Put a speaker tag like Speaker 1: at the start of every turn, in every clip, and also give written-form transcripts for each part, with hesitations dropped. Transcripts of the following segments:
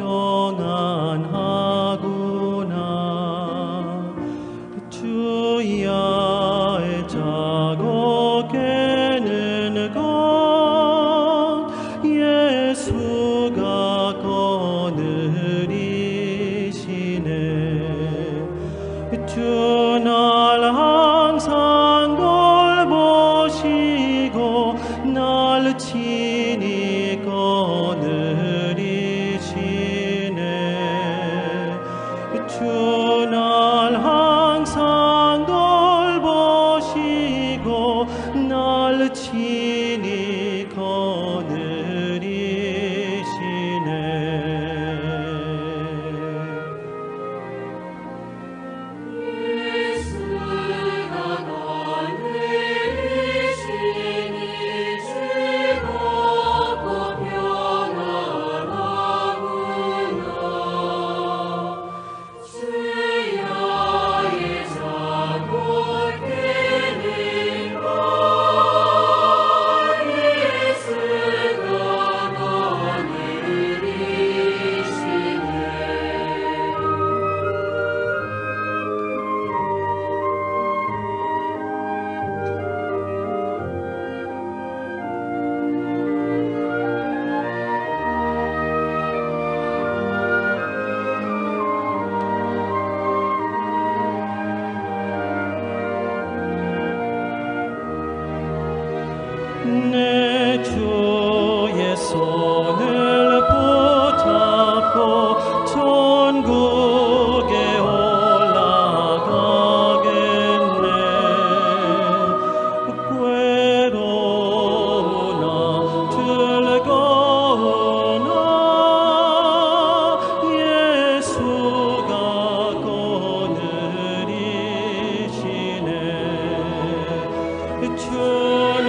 Speaker 1: 평안하구나. 주야의 자고 깨는 것 예수가 거느리시네. 주 날 항상 돌보시고 날 친히 거느리시네. 주 날 항상 돌보시고 날 친히 내 주의 손을 붙잡고 천국에 올라가겠네. 괴로우나 즐거우나 예수가 거느리시네. 주는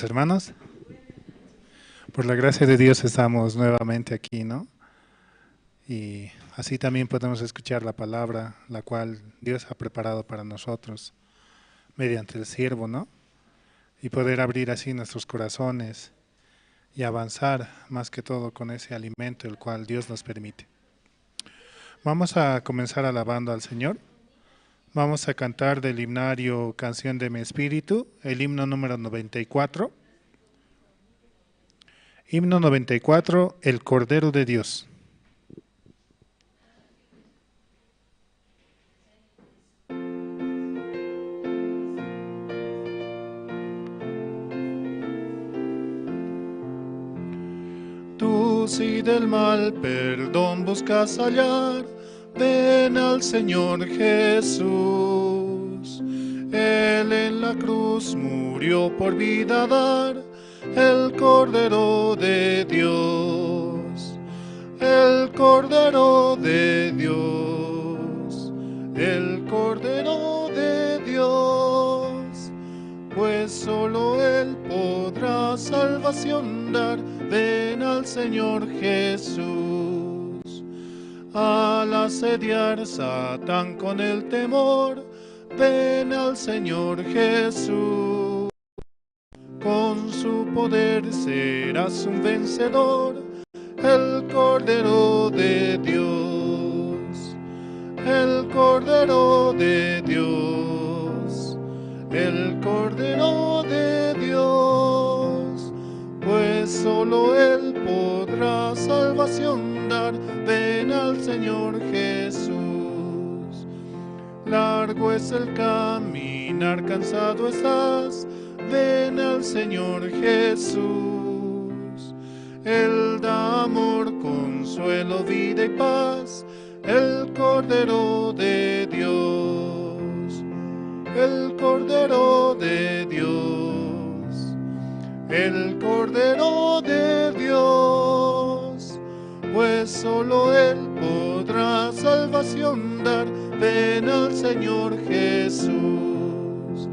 Speaker 2: Hermanos, por la gracia de Dios estamos nuevamente aquí, ¿no? Y así también podemos escuchar la palabra, la cual Dios ha preparado para nosotros mediante el siervo, ¿no? Y poder abrir así nuestros corazones y avanzar más que todo con ese alimento el cual Dios nos permite. Vamos a comenzar alabando al Señor. Vamos a cantar del himnario Canción de mi Espíritu, el himno número 94. Himno 94, El Cordero de Dios. Tú si del mal perdón buscas hallar, ven al Señor Jesús. Él en la cruz murió por vida dar, el Cordero de Dios, el Cordero de Dios, el Cordero de Dios. Pues solo Él podrá salvación dar, ven al Señor Jesús. Al asediar Satán con el temor, ven al Señor Jesús. Con su poder serás un vencedor, el Cordero de Dios, el Cordero de Dios, el Cordero de Dios. Pues solo Él podrá salvación dar. Ven al Señor Jesús. Largo es el caminar, cansado estás, ven al Señor Jesús. Él da amor, consuelo, vida y paz, el Cordero de Dios, el Cordero de Dios, el Cordero de Dios, pues solo Él podrá salvación dar. Ven al Señor Jesús.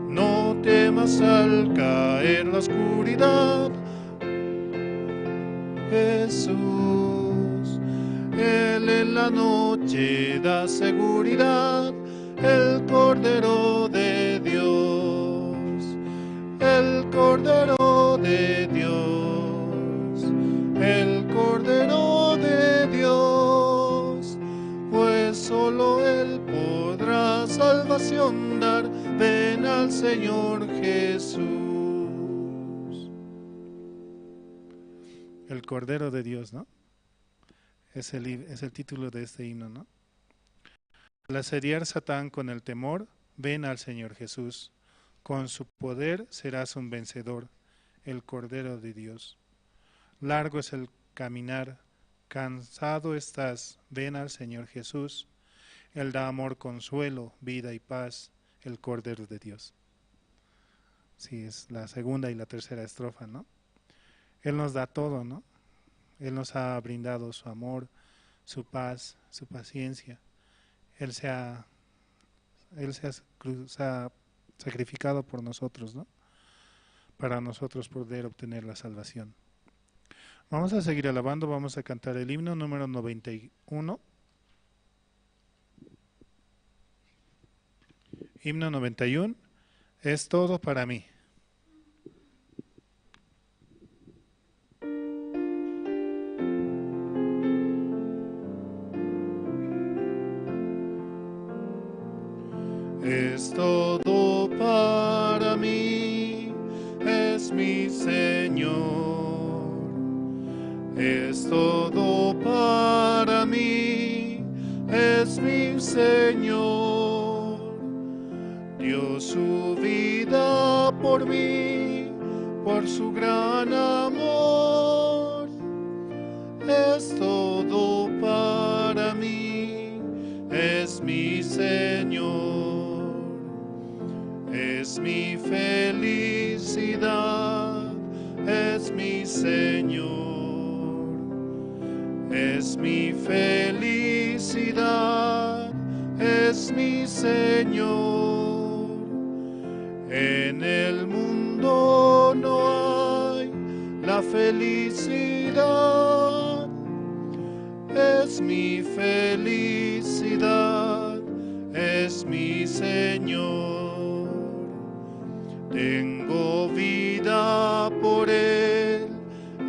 Speaker 2: No temas al caer la oscuridad, Jesús. Él en la noche da seguridad, el Cordero de Dios, el Cordero de Dios, el Cordero de Dios, pues solo Él podrá salvación dar. Ven al Señor Jesús. El Cordero de Dios, ¿no? Es el título de este himno, ¿no? Al asediar Satán con el temor, ven al Señor Jesús. Con su poder serás un vencedor, el Cordero de Dios. Largo es el caminar, cansado estás, ven al Señor Jesús. Él da amor, consuelo, vida y paz, el Cordero de Dios. Sí, es la segunda y la tercera estrofa, ¿no? Él nos da todo, ¿no? Él nos ha brindado su amor, su paz, su paciencia. Él se ha sacrificado por nosotros, ¿no? Para nosotros poder obtener la salvación. Vamos a seguir alabando, vamos a cantar el himno número 91. Himno 91, es todo para mí. Es todo para mí, es mi Señor. Es todo para mí, es mi Señor. Dio su vida por mí, por su gran amor. Es todo para mí, es mi Señor. Es mi felicidad, es mi Señor. Es mi felicidad, es mi Señor. En el mundo no hay la felicidad. Es mi felicidad, es mi Señor. Tengo vida por Él,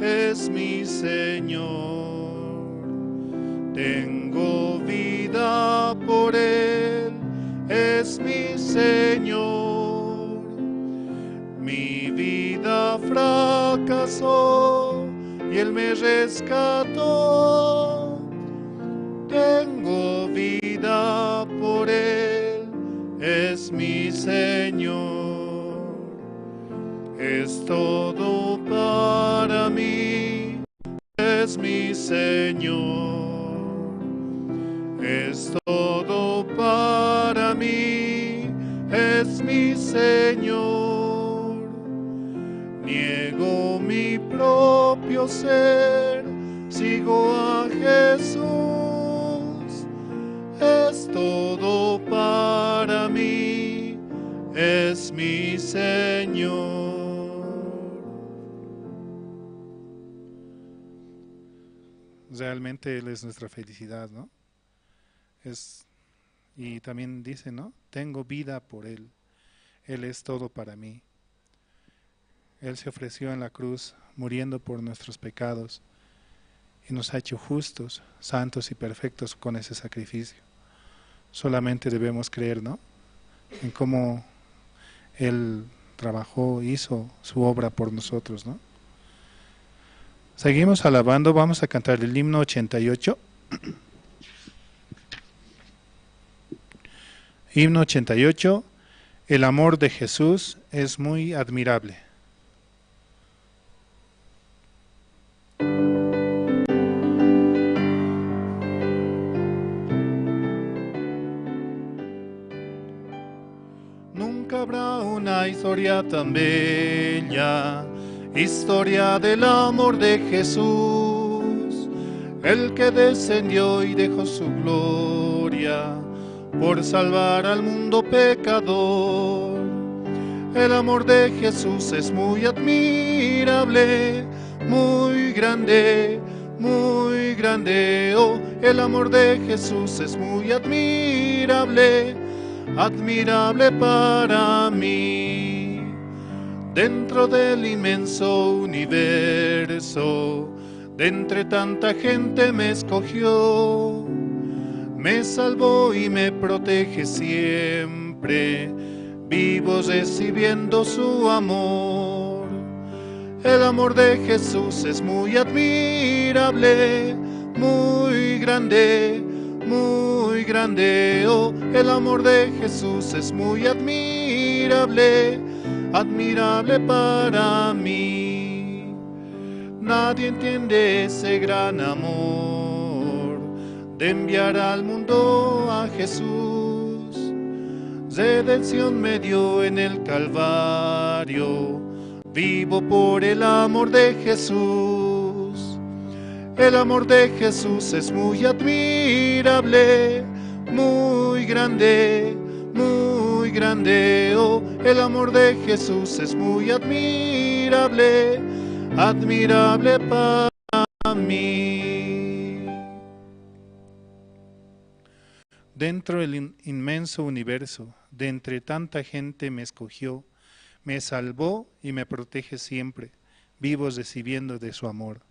Speaker 2: es mi Señor. Tengo vida por Él, es mi Señor. Mi vida fracasó y Él me rescató. Tengo vida por Él, es mi Señor. Es todo para mí, es mi Señor. Es todo para mí, es mi Señor. Niego mi propio ser, sigo a Jesús. Es todo para mí, es mi Señor. Realmente Él es nuestra felicidad, ¿no? Y también dice, ¿no? Tengo vida por Él. Él es todo para mí. Él se ofreció en la cruz, muriendo por nuestros pecados, y nos ha hecho justos, santos y perfectos con ese sacrificio. Solamente debemos creer, ¿no? En cómo Él trabajó, hizo su obra por nosotros, ¿no? Seguimos alabando, vamos a cantar el himno 88. Himno 88, el amor de Jesús es muy admirable. Nunca habrá una historia tan bella, historia del amor de Jesús, el que descendió y dejó su gloria por salvar al mundo pecador. El amor de Jesús es muy admirable, muy grande, oh, el amor de Jesús es muy admirable, admirable para mí. Dentro del inmenso universo, de entre tanta gente me escogió, me salvó y me protege siempre, vivo recibiendo su amor. El amor de Jesús es muy admirable, muy grande, oh, el amor de Jesús es muy admirable, admirable para mí. Nadie entiende ese gran amor de enviar al mundo a Jesús. Redención me dio en el Calvario, vivo por el amor de Jesús. El amor de Jesús es muy admirable, muy grande, oh, el amor de Jesús es muy admirable, admirable para mí. Dentro del inmenso universo, de entre tanta gente me escogió, me salvó y me protege siempre, vivos recibiendo de su amor.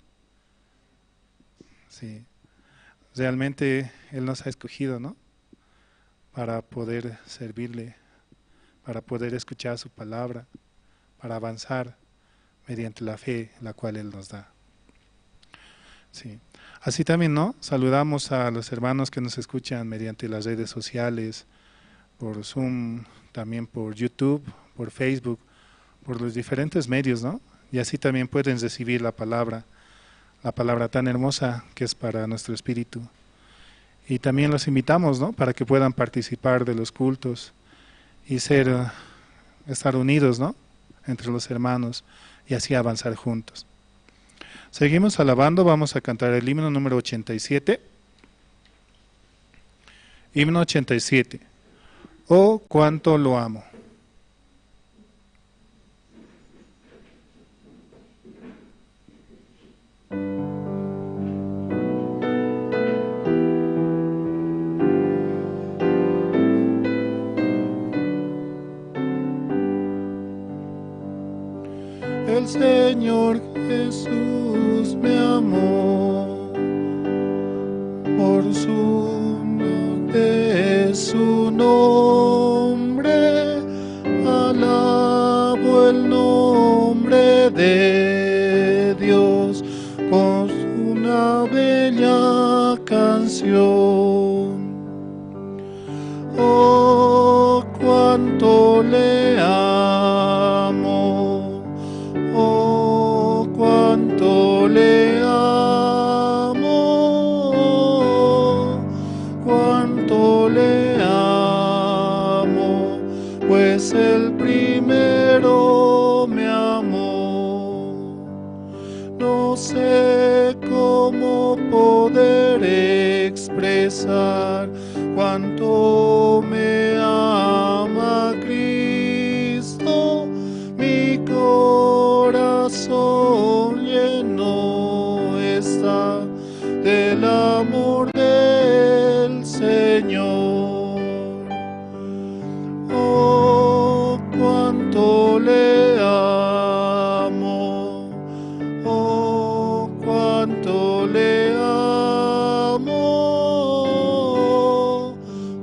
Speaker 2: Sí, realmente Él nos ha escogido, ¿no? Para poder servirle, para poder escuchar su palabra, para avanzar mediante la fe la cual Él nos da. Sí. Así también, ¿no? Saludamos a los hermanos que nos escuchan mediante las redes sociales, por Zoom, también por YouTube, por Facebook, por los diferentes medios, ¿no? Y así también pueden recibir la palabra tan hermosa que es para nuestro espíritu. Y también los invitamos, ¿no? Para que puedan participar de los cultos y estar unidos, ¿no? Entre los hermanos y así avanzar juntos. Seguimos alabando, vamos a cantar el himno número 87. Himno 87. Oh, cuánto lo amo. El Señor Jesús me amó, por su nombre, alabo el nombre de Dios con una bella canción. Oh, cuánto le amo, oh, cuánto le amo, cuánto le amo, pues el primero me amó. No sé cómo poder expresar cuánto me ama Cristo, mi corazón lleno está del amor del Señor. Oh, cuánto le amo, oh, cuánto le amo,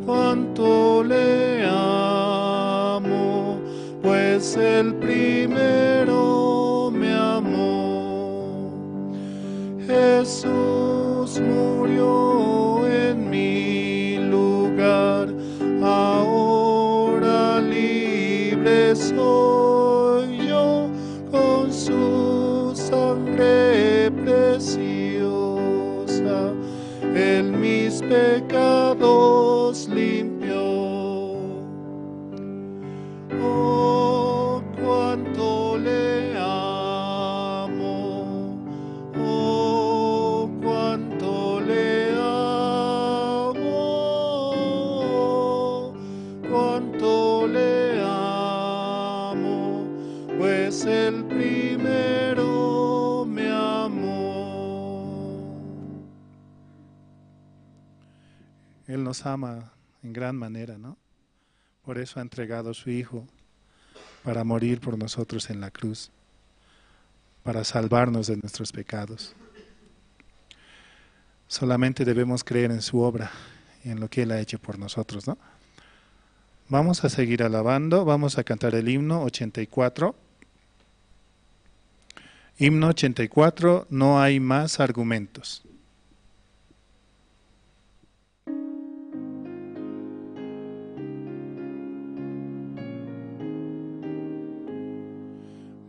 Speaker 2: cuánto le amo, pues el primero me amó.
Speaker 3: Jesús murió en mi lugar, ahora libre soy yo, con su sangre preciosa, Él mis pecados limpió. Oh, cuánto le amo, oh, cuánto le amo, cuánto le amo, pues el primero me amó.
Speaker 2: Él nos ama en gran manera, ¿no? Por eso ha entregado a su Hijo para morir por nosotros en la cruz, para salvarnos de nuestros pecados. Solamente debemos creer en su obra y en lo que Él ha hecho por nosotros, ¿no? Vamos a seguir alabando, vamos a cantar el himno 84. Himno 84, no hay más argumentos.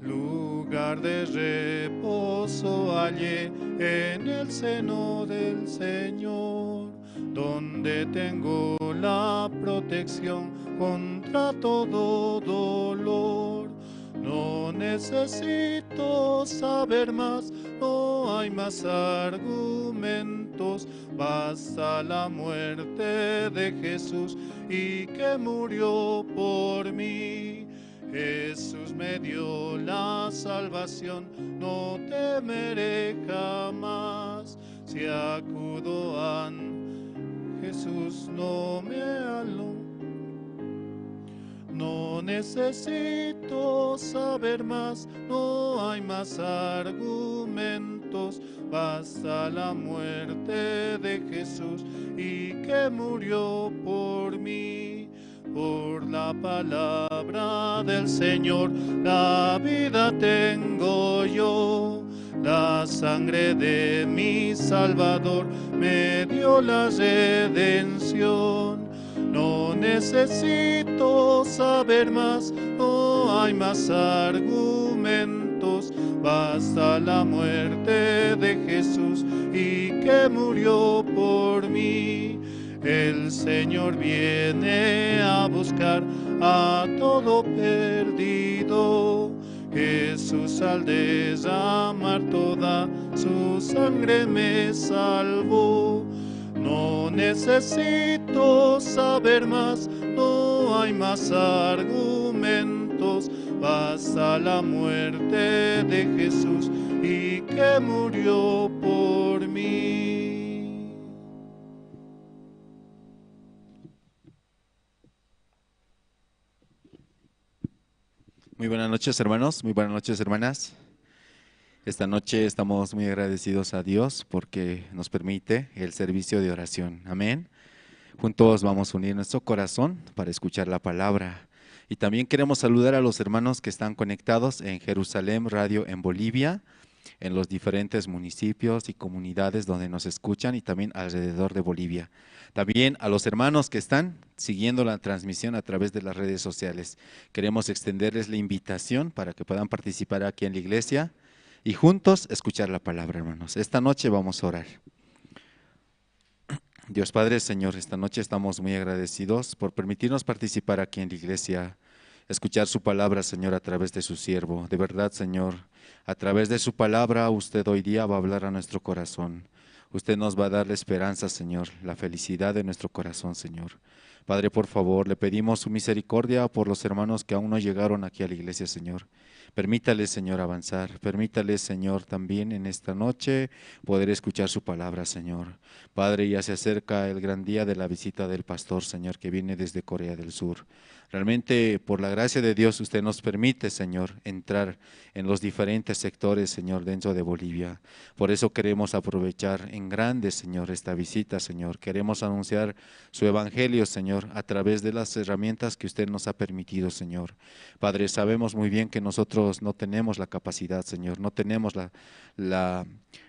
Speaker 3: Lugar de reposo hallé en el seno del Señor, donde tengo la protección contra todo dolor. No necesito saber más, no hay más argumentos, basta la muerte de Jesús y que murió por mí. Jesús me dio la salvación, no temeré jamás. Si acudo a Jesús no me aló. No necesito saber más, no hay más argumentos, basta la muerte de Jesús y que murió por mí. Por la palabra del Señor la vida tengo yo, la sangre de mi Salvador me dio la redención. No necesito saber más, no hay más argumentos, basta la muerte de Jesús y que murió por mí. El Señor viene a buscar a todo perdido. Jesús al derramar toda su sangre me salvó. No necesito saber más, no hay más argumentos, basta la muerte de Jesús y que murió por mí.
Speaker 4: Muy buenas noches, hermanos, muy buenas noches, hermanas. Esta noche estamos muy agradecidos a Dios porque nos permite el servicio de oración. Amén. Juntos vamos a unir nuestro corazón para escuchar la palabra. Y también queremos saludar a los hermanos que están conectados en Jerusalén Radio en Bolivia, en los diferentes municipios y comunidades donde nos escuchan y también alrededor de Bolivia. También a los hermanos que están siguiendo la transmisión a través de las redes sociales. Queremos extenderles la invitación para que puedan participar aquí en la iglesia y juntos escuchar la palabra, hermanos. Esta noche vamos a orar. Dios Padre, Señor, esta noche estamos muy agradecidos por permitirnos participar aquí en la iglesia, escuchar su palabra, Señor, a través de su siervo. De verdad, Señor, a través de su palabra, usted hoy día va a hablar a nuestro corazón. Usted nos va a dar la esperanza, Señor, la felicidad de nuestro corazón, Señor. Padre, por favor, le pedimos su misericordia por los hermanos que aún no llegaron aquí a la iglesia, Señor. Permítale, Señor, avanzar. Permítale, Señor, también en esta noche poder escuchar su palabra, Señor. Padre, ya se acerca el gran día de la visita del pastor, Señor, que viene desde Corea del Sur. Realmente, por la gracia de Dios, usted nos permite, Señor, entrar en los diferentes sectores, Señor, dentro de Bolivia. Por eso queremos aprovechar en grande, Señor, esta visita, Señor. Queremos anunciar su evangelio, Señor, a través de las herramientas que usted nos ha permitido, Señor. Padre, sabemos muy bien que nosotros no tenemos la capacidad, Señor, no tenemos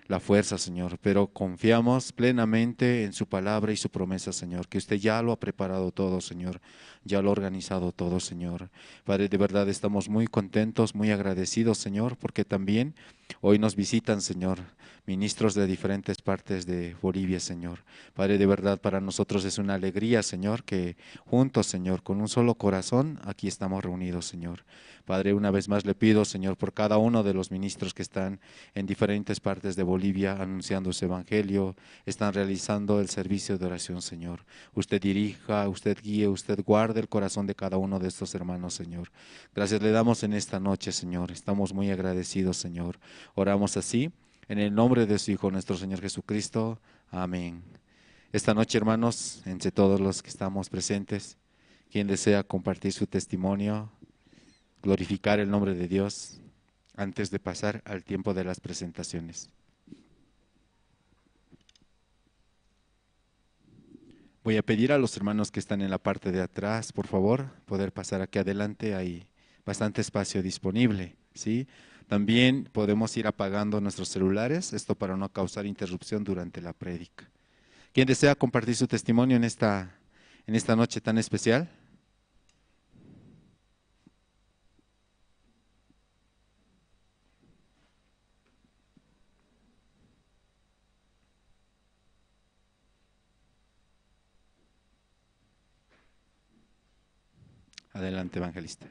Speaker 4: la fuerza, Señor, pero confiamos plenamente en su palabra y su promesa, Señor, que usted ya lo ha preparado todo, Señor, ya lo ha organizado todo, Señor. Padre, de verdad estamos muy contentos, muy agradecidos, Señor, porque también hoy nos visitan, Señor, ministros de diferentes partes de Bolivia, Señor. Padre, de verdad para nosotros es una alegría, Señor, que juntos, Señor, con un solo corazón, aquí estamos reunidos, Señor. Padre, una vez más le pido, Señor, por cada uno de los ministros que están en diferentes partes de Bolivia anunciando su evangelio, están realizando el servicio de oración, Señor. Usted dirija, usted guíe, usted guarde el corazón de cada uno de estos hermanos, Señor. Gracias le damos en esta noche, Señor. Estamos muy agradecidos, Señor. Oramos así, en el nombre de su Hijo, nuestro Señor Jesucristo. Amén. Esta noche, hermanos, entre todos los que estamos presentes, quien desea compartir su testimonio, glorificar el nombre de Dios, antes de pasar al tiempo de las presentaciones. Voy a pedir a los hermanos que están en la parte de atrás, por favor, poder pasar aquí adelante, hay bastante espacio disponible, ¿sí? También podemos ir apagando nuestros celulares, esto para no causar interrupción durante la prédica. ¿Quién desea compartir su testimonio en esta noche tan especial? Adelante, evangelista.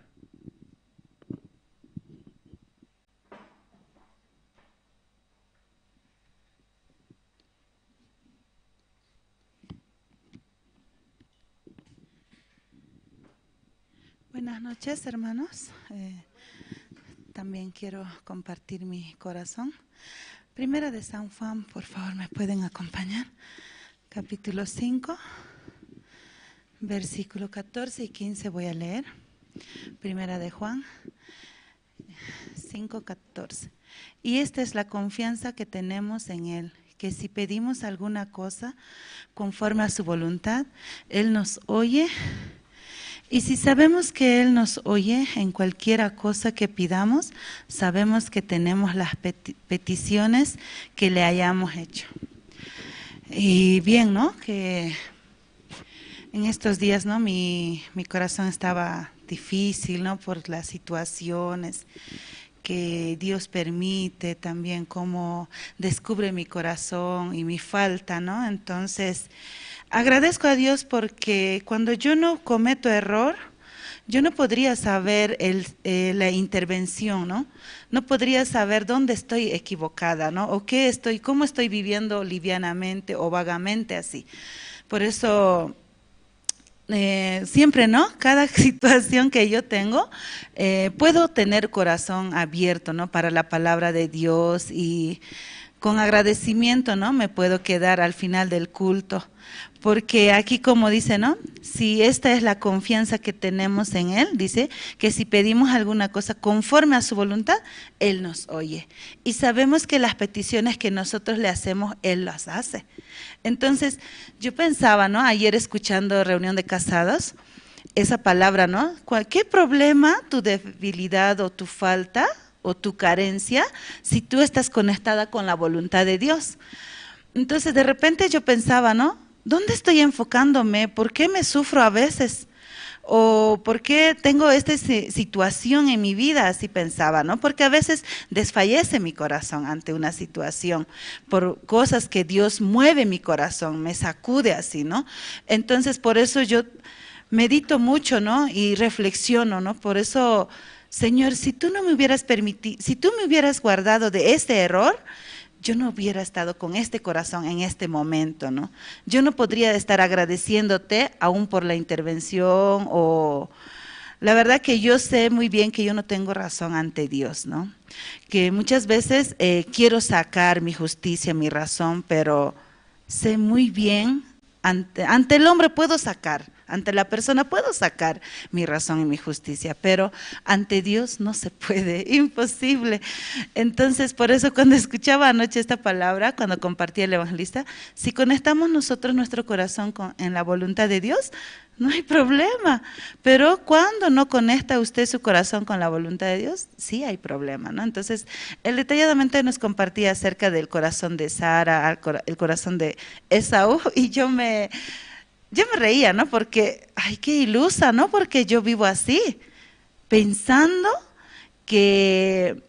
Speaker 5: Buenas noches, hermanos. También quiero compartir mi corazón. Primera de San Juan, por favor, ¿me pueden acompañar? Capítulo 5, versículo 14 y 15 voy a leer. Primera de Juan 5, 14. Y esta es la confianza que tenemos en Él, que si pedimos alguna cosa conforme a su voluntad, Él nos oye. Y si sabemos que Él nos oye en cualquiera cosa que pidamos, sabemos que tenemos las peticiones que le hayamos hecho. Y bien, ¿no? Que en estos días, ¿no? Mi corazón estaba difícil, ¿no? Por las situaciones que Dios permite, también cómo descubre mi corazón y mi falta, ¿no? Entonces, agradezco a Dios porque cuando yo no cometo error, yo no podría saber la intervención, ¿no? No podría saber dónde estoy equivocada, ¿no? O cómo estoy viviendo livianamente o vagamente así. Por eso siempre, ¿no? Cada situación que yo tengo, puedo tener corazón abierto, ¿no? Para la palabra de Dios y con agradecimiento, ¿no? Me puedo quedar al final del culto. Porque aquí como dice, ¿no? Si esta es la confianza que tenemos en Él, dice que si pedimos alguna cosa conforme a su voluntad, Él nos oye. Y sabemos que las peticiones que nosotros le hacemos, Él las hace. Entonces, yo pensaba, ¿no? Ayer escuchando reunión de casados, esa palabra, ¿no? Cualquier problema, tu debilidad o tu falta o tu carencia, si tú estás conectada con la voluntad de Dios. Entonces, de repente yo pensaba, ¿no? ¿Dónde estoy enfocándome? ¿Por qué me sufro a veces? ¿O por qué tengo esta situación en mi vida? Así pensaba, ¿no? Porque a veces desfallece mi corazón ante una situación, por cosas que Dios mueve mi corazón, me sacude así, ¿no? Entonces, por eso yo medito mucho, ¿no? Y reflexiono, ¿no? Por eso, Señor, si tú no me hubieras permitido, si tú me hubieras guardado de este error, yo no hubiera estado con este corazón en este momento, ¿no? Yo no podría estar agradeciéndote aún por la intervención o… La verdad que yo sé muy bien que yo no tengo razón ante Dios, ¿no? Que muchas veces quiero sacar mi justicia, mi razón, pero sé muy bien, ante el hombre puedo sacar, ante la persona puedo sacar mi razón y mi justicia, pero ante Dios no se puede, imposible. Entonces, por eso cuando escuchaba anoche esta palabra, cuando compartía el evangelista, si conectamos nosotros nuestro corazón en la voluntad de Dios, no hay problema. Pero cuando no conecta usted su corazón con la voluntad de Dios, sí hay problema, ¿no? Entonces, él detalladamente nos compartía acerca del corazón de Sara, el corazón de Esaú, y yo me reía, ¿no? Porque, ay, qué ilusa, ¿no? Porque yo vivo así, pensando que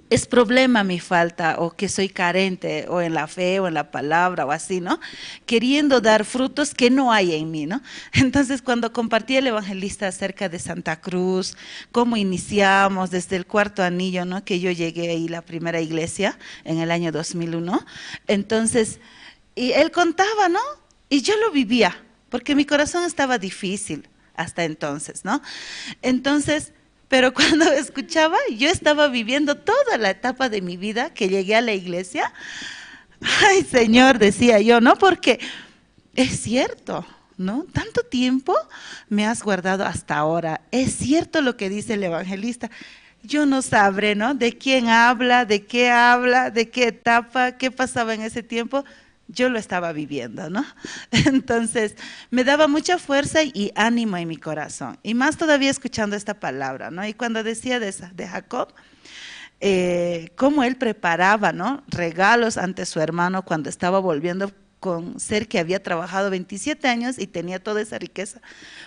Speaker 5: es problema mi falta, o que soy carente, o en la fe, o en la palabra, o así, ¿no? Queriendo dar frutos que no hay en mí, ¿no? Entonces, cuando compartí el evangelista acerca de Santa Cruz, cómo iniciamos desde el cuarto anillo, ¿no? Que yo llegué ahí, la primera iglesia, en el año 2001. Entonces, y él contaba, ¿no? Y yo lo vivía, porque mi corazón estaba difícil hasta entonces, ¿no? Entonces, pero cuando escuchaba, yo estaba viviendo toda la etapa de mi vida que llegué a la iglesia. Ay, Señor, decía yo, ¿no? Porque es cierto, ¿no? Tanto tiempo me has guardado hasta ahora. Es cierto lo que dice el evangelista. Yo no sabré, ¿no? De quién habla, de qué etapa, qué pasaba en ese tiempo. Yo lo estaba viviendo, ¿no? Entonces, me daba mucha fuerza y ánimo en mi corazón. Y más todavía escuchando esta palabra, ¿no? Y cuando decía de Jacob, cómo él preparaba, ¿no? Regalos ante su hermano cuando estaba volviendo con ser que había trabajado 27 años y tenía toda esa riqueza.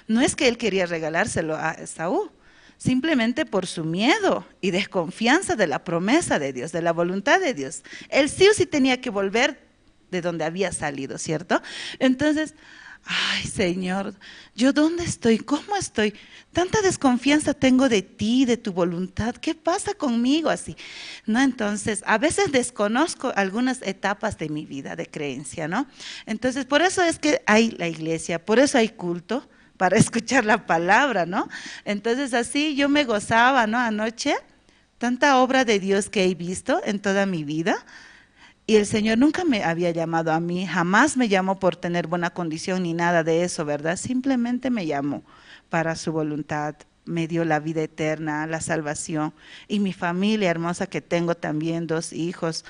Speaker 5: No es que él quería regalárselo a Esaú, simplemente por su miedo y desconfianza de la promesa de Dios, de la voluntad de Dios. Él sí o sí tenía que volver de donde había salido, ¿cierto? Entonces, ay, Señor, ¿yo dónde estoy? ¿Cómo estoy? Tanta desconfianza tengo de ti, de tu voluntad. ¿Qué pasa conmigo así? ¿No? Entonces, a veces desconozco algunas etapas de mi vida de creencia, ¿no? Entonces, por eso es que hay la iglesia, por eso hay culto, para escuchar la palabra, ¿no? Entonces, así yo me gozaba, ¿no? Anoche, tanta obra de Dios que he visto en toda mi vida. Y el Señor nunca me había llamado a mí, jamás me llamó por tener buena condición ni nada de eso, ¿verdad? Simplemente me llamó para su voluntad, me dio la vida eterna, la salvación, y mi familia hermosa que tengo también, 2 hijos,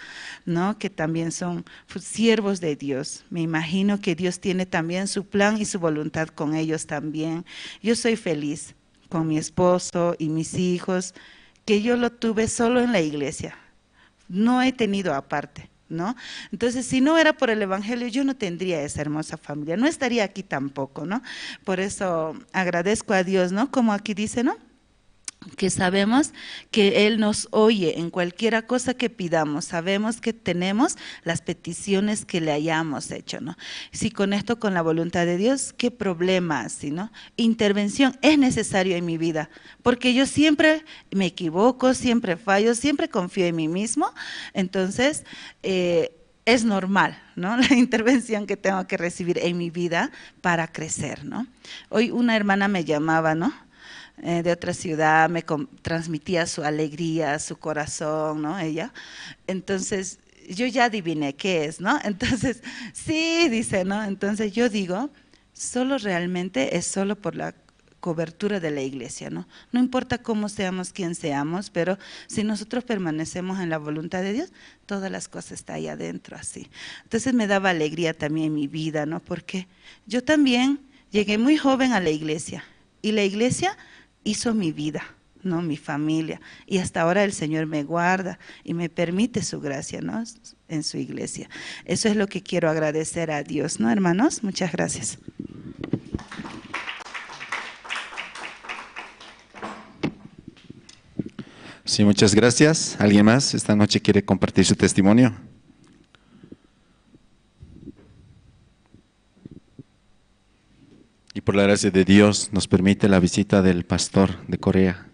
Speaker 5: ¿no? Que también son siervos de Dios. Me imagino que Dios tiene también su plan y su voluntad con ellos también. Yo soy feliz con mi esposo y mis hijos, que yo lo tuve solo en la iglesia, no he tenido aparte, ¿no? Entonces, si no era por el evangelio, yo no tendría esa hermosa familia, no estaría aquí tampoco, ¿no? Por eso agradezco a Dios, ¿no? Como aquí dice, ¿no? Que sabemos que Él nos oye en cualquiera cosa que pidamos, sabemos que tenemos las peticiones que le hayamos hecho, ¿no? Si conecto con la voluntad de Dios, ¿qué problema así, no? Intervención es necesario en mi vida, porque yo siempre me equivoco, siempre fallo, siempre confío en mí mismo, entonces es normal, ¿no? La intervención que tengo que recibir en mi vida para crecer, ¿no? Hoy una hermana me llamaba, ¿no? De otra ciudad, me transmitía su alegría, su corazón, ¿no? Ella. Entonces, yo ya adiviné qué es, ¿no? Entonces, sí, dice, ¿no? Entonces, yo digo, solo realmente es solo por la cobertura de la iglesia, ¿no? No importa cómo seamos, quién seamos, pero si nosotros permanecemos en la voluntad de Dios, todas las cosas están ahí adentro, así. Entonces, me daba alegría también en mi vida, ¿no? Porque yo también llegué muy joven a la iglesia, y la iglesia hizo mi vida, ¿no? Mi familia, y hasta ahora el Señor me guarda y me permite su gracia, ¿no? En su iglesia. Eso es lo que quiero agradecer a Dios, ¿no, hermanos? Muchas gracias.
Speaker 4: Sí, muchas gracias. ¿Alguien más esta noche quiere compartir su testimonio? Y por la gracia de Dios nos permite la visita del pastor de Corea.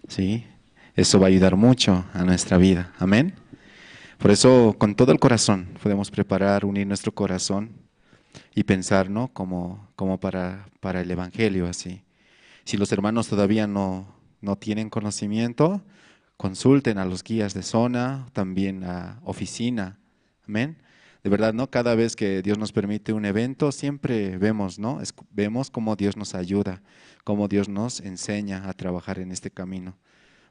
Speaker 4: ¿Sí? Eso va a ayudar mucho a nuestra vida. Amén. Por eso, con todo el corazón, podemos preparar, unir nuestro corazón y pensar, ¿no? Como para el Evangelio, así. Si los hermanos todavía no tienen conocimiento, consulten a los guías de zona, también a oficina. Amén. De verdad, ¿no? Cada vez que Dios nos permite un evento, siempre vemos, ¿no? Vemos cómo Dios nos ayuda, cómo Dios nos enseña a trabajar en este camino.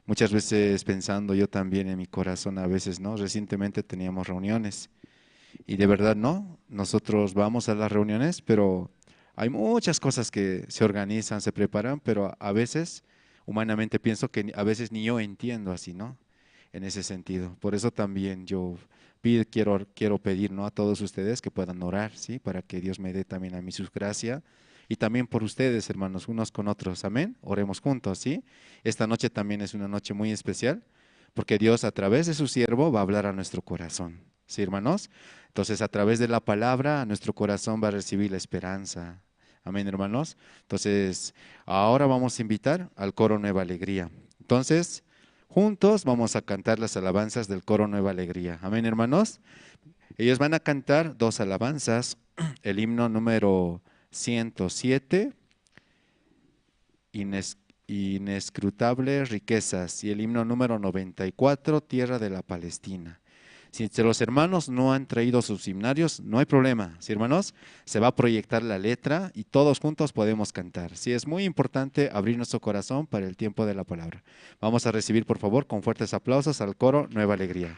Speaker 4: Muchas veces pensando yo también en mi corazón, a veces, ¿no? Recientemente teníamos reuniones y de verdad, ¿no? Nosotros vamos a las reuniones, pero Hay muchas cosas que se organizan, se preparan, pero a veces, humanamente pienso que a veces ni yo entiendo así, ¿no? En ese sentido. Por eso también yo quiero pedir, ¿no? A todos ustedes que puedan orar, ¿sí? Para que Dios me dé también a mí su gracia y también por ustedes, hermanos, unos con otros. Amén. Oremos juntos, ¿sí? Esta noche también es una noche muy especial porque Dios a través de su siervo va a hablar a nuestro corazón, ¿sí, hermanos? Entonces, a través de la palabra, nuestro corazón va a recibir la esperanza. Amén, hermanos. Entonces, ahora vamos a invitar al coro Nueva Alegría. Entonces, juntos vamos a cantar las alabanzas del coro Nueva Alegría. Amén, hermanos. Ellos van a cantar dos alabanzas, el himno número 107, Inescrutables riquezas, y el himno número 94, Tierra de la Palestina. Si los hermanos no han traído sus himnarios, no hay problema. Si hermanos, se va a proyectar la letra y todos juntos podemos cantar. Sí, es muy importante abrir nuestro corazón para el tiempo de la palabra. Vamos a recibir, por favor, con fuertes aplausos al coro Nueva Alegría.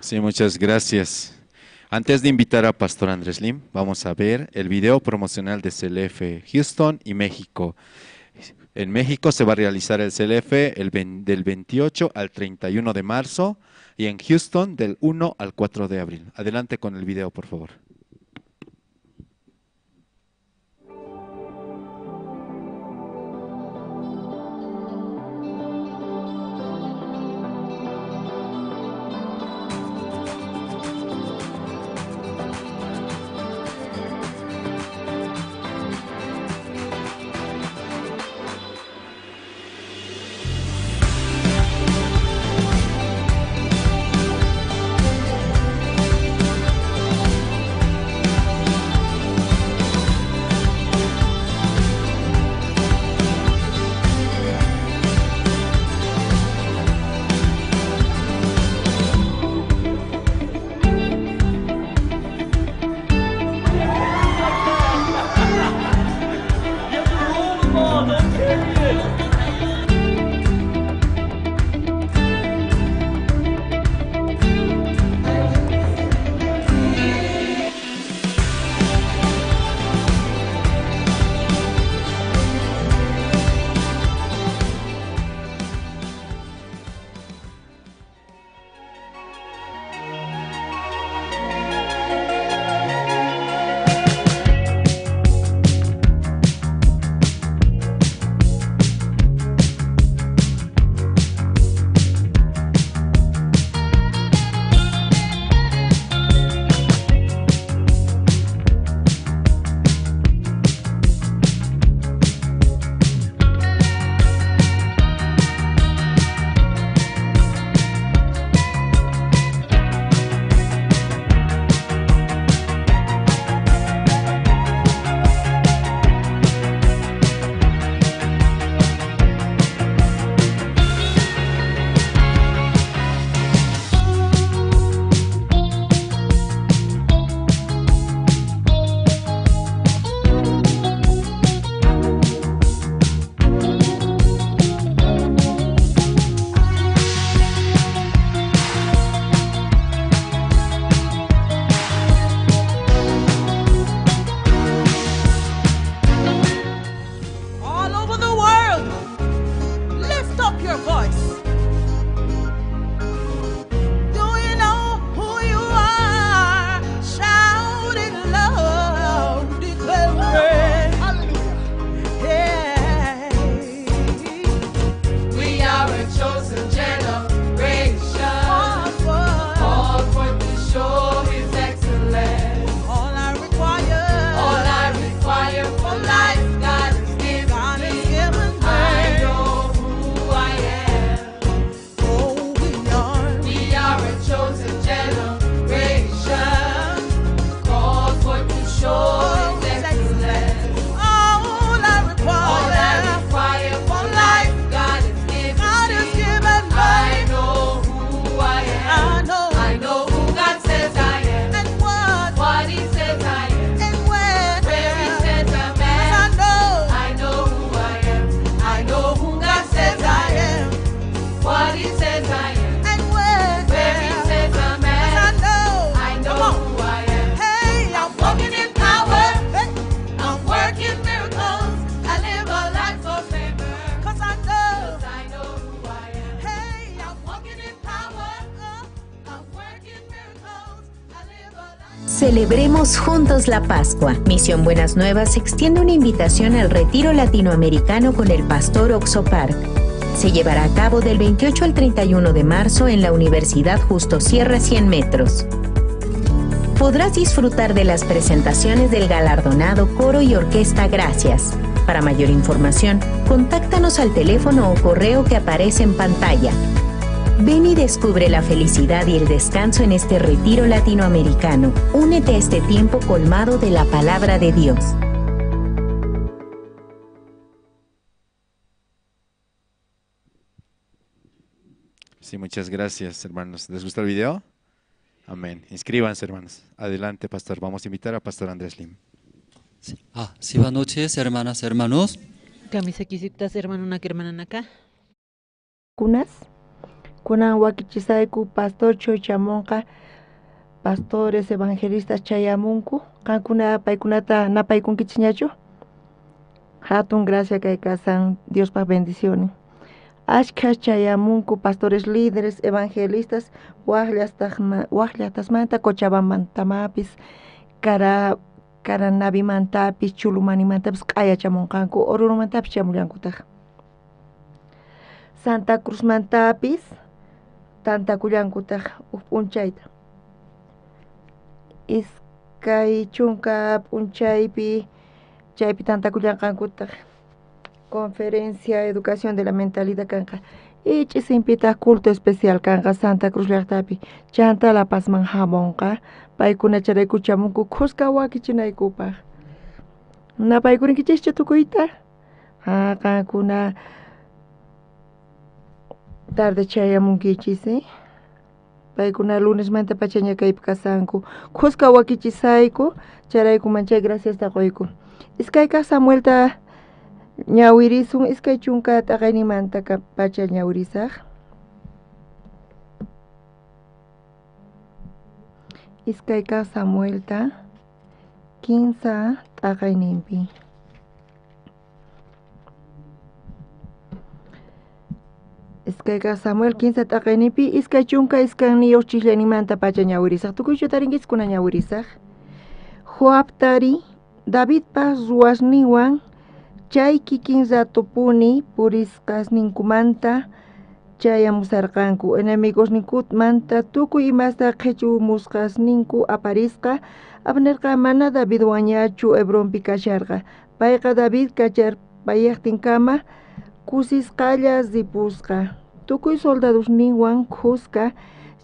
Speaker 4: Sí, muchas gracias. Antes de invitar a Pastor Andrés Lim, vamos a ver el video promocional de CLF Houston y México. En México se va a realizar el CLF del 28 al 31 de marzo y en Houston del 1 al 4 de abril. Adelante con el video, por favor.
Speaker 6: Celebremos juntos la Pascua. Misión Buenas Nuevas extiende una invitación al retiro latinoamericano con el pastor Oxo Park. Se llevará a cabo del 28 al 31 de marzo en la Universidad Justo Sierra 100 metros. Podrás disfrutar de las presentaciones del galardonado coro y orquesta Gracias. Para mayor información, contáctanos al teléfono o correo que aparece en pantalla. Ven y descubre la felicidad y el descanso en este retiro latinoamericano. Únete a este tiempo colmado de la palabra de Dios.
Speaker 4: Sí, muchas gracias, hermanos. ¿Les gustó el video? Amén. Inscríbanse, hermanos. Adelante, pastor. Vamos a invitar a Pastor Andrés Lim.
Speaker 7: Sí. Sí, buenas noches, hermanas, hermanos.
Speaker 8: Kami sakisitas hermano nak hermana naka.
Speaker 6: Kunas,
Speaker 8: kunan wakichisayku pastorcho chamonqa pastores evangelistas chayamunku qankuna paykunata napaykunkichñachu hatun gracia kay kasan Diospa bendiciones ashka chayamunku pastores líderes evangelistas waqllatasmanta Cochabamantapis Caranabimantapis Chulumanimantapis q'ayachamunqanku Orurumantapis chamullankutaj Santa Cruzmantapis tantakullankutaj p'unchayta iskay chunka p'unchaypi chaypi tantakullanqankutaj conferencia educación de la mentalidad kanqa ich'isimpita culto especial kanqa Santa Cruz llaqtapi chanta La Pazman hamunqa paykuna charayku chamunku qusqa wakichinaykupak napaykurinkichikchu tukuyta qankuna tarde chayamunkichis paykuna lunesmanta pachaña kaypi kasanku qusqa wakichisayku charaykuman chay graciasta qoyku iskay kaq Samuelta ñawirisun iskay chunka t'aqaynimanta pacha ñawirisaq iskay kaq Samuelta 15 t'aqayninpi iskay kaq Samuel 15 t'aqayninpi iskay chunka iskaniyuq chikllaynimanta pacha ñawirisaq tukuychu tarinkis kuna ñawirisaq Joabtari Davidpa ruwasninwan chay kikin ratupuni purisqasninkumanta chayamusarqanku enemigosninkumanta tukuy imasta qhichumusqasninku aparisqa Abnerqa mana Davidwanñachu Hebronpi kasharqa payqa David kacharpayaqtinkama kusisqalla ripusqa tukuy soldadosninwan qusqa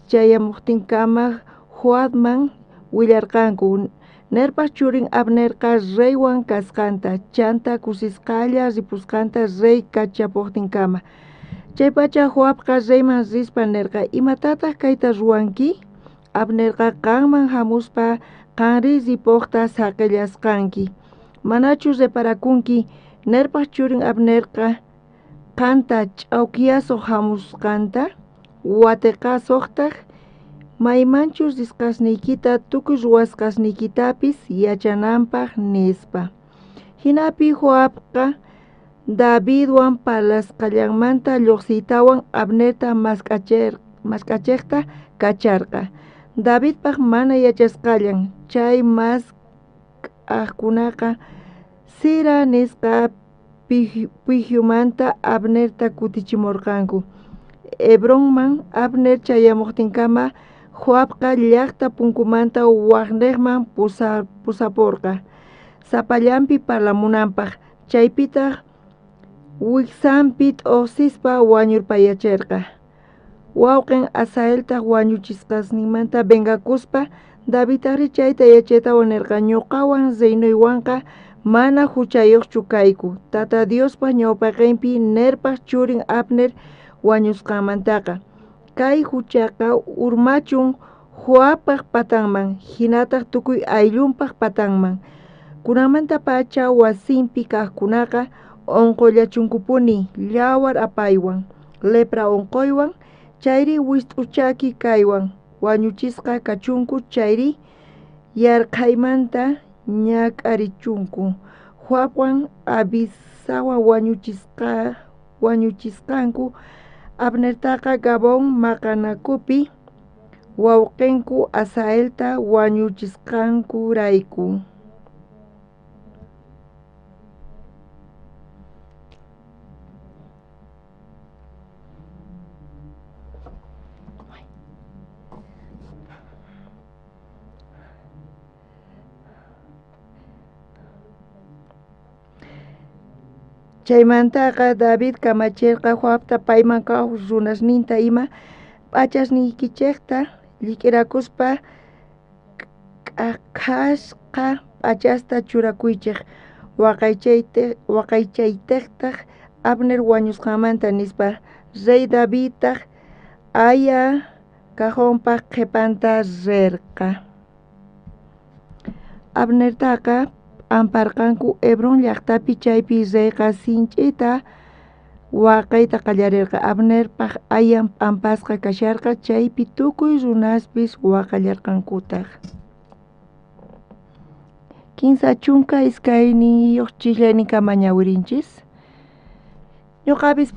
Speaker 8: chayamuqtinkama Joabman willarqanku Nerpas churin Abnerqa reywan kasqanta chanta kusisqalla ripusqanta rey kachapuqtinkama chaypacha Joabqa reyman rispa nerqa imatataq kayta ruwanki Abnerqa qanman hamuspa qanri ripuqta saqillasqanki manachu reparakunki nerpas churin Abnerqa qanta ch'awkiyasuq hamusqanta watiqasuqtaq maymanchu risqasniykita tukuy ruwasqasniykitapis yachananpaq nispa hinapi Joabqa Davidwan palasqallanmanta lluqsiytawan Abnerta mask'achiqta kacharqa Davidpaq mana yachasqallan chay mask'aqkunaqa Sira nisqa puyjumanta Abnerta kutichimurqanku Hebronman Abner chayamuqtinkama Joabqa llaqta punkumanta waqniqman pusapurqa sapallanpi parlamunanpaq chaypitaq wiksanpi t'uqsispa wañurpayachirqa wawqin Asaeltaq wañuchisqasninmanta vengakuspa Davidtaqri chayta yachaytawan nirqa ñuqawan reynuywanqa mana huchayuqchu kayku tata Diospa ñawpaqinpi nerpaq churin Abner wañusqanmantaqa kay huchaqa urmachun Joabpaq patanman hinataq tukuy ayllunpaq patanman kunanmanta pacha wasinpi kaqkunaqa onqullachunkupuni llawar apaywan lepra onquywan chayri wist'uchaki kaywan wañuchisqa kachunku chayri yarqaymanta ñak'arichunku Joabwan Abisawan wañuchisqanku Abnertaqa Gabón maqanakupi wawqinku Asaelta wañuchisqanku rayku chaymantaqa David kamachirqa Joabta payman kaq runasninta ima p'achasniykichikta llik'irakuspa k'aqasqa p'achasta churakuychik waqaychaytiqtaq Abner wañusqanmanta nispa rey Davidtaq aya cajonpaq qhipanta rirqa Abnertaqa amparqanku Hebrón llaqtapi chaypi reyqa sinch'ita waqayta qallarirqa Abnerpaq ayan pampasqa kasharqa chaypi tukuy runaspis waqallarqankutaq. Kinsa chunka iskayniyuq chillayninka mañawirinchis. Ñuqapis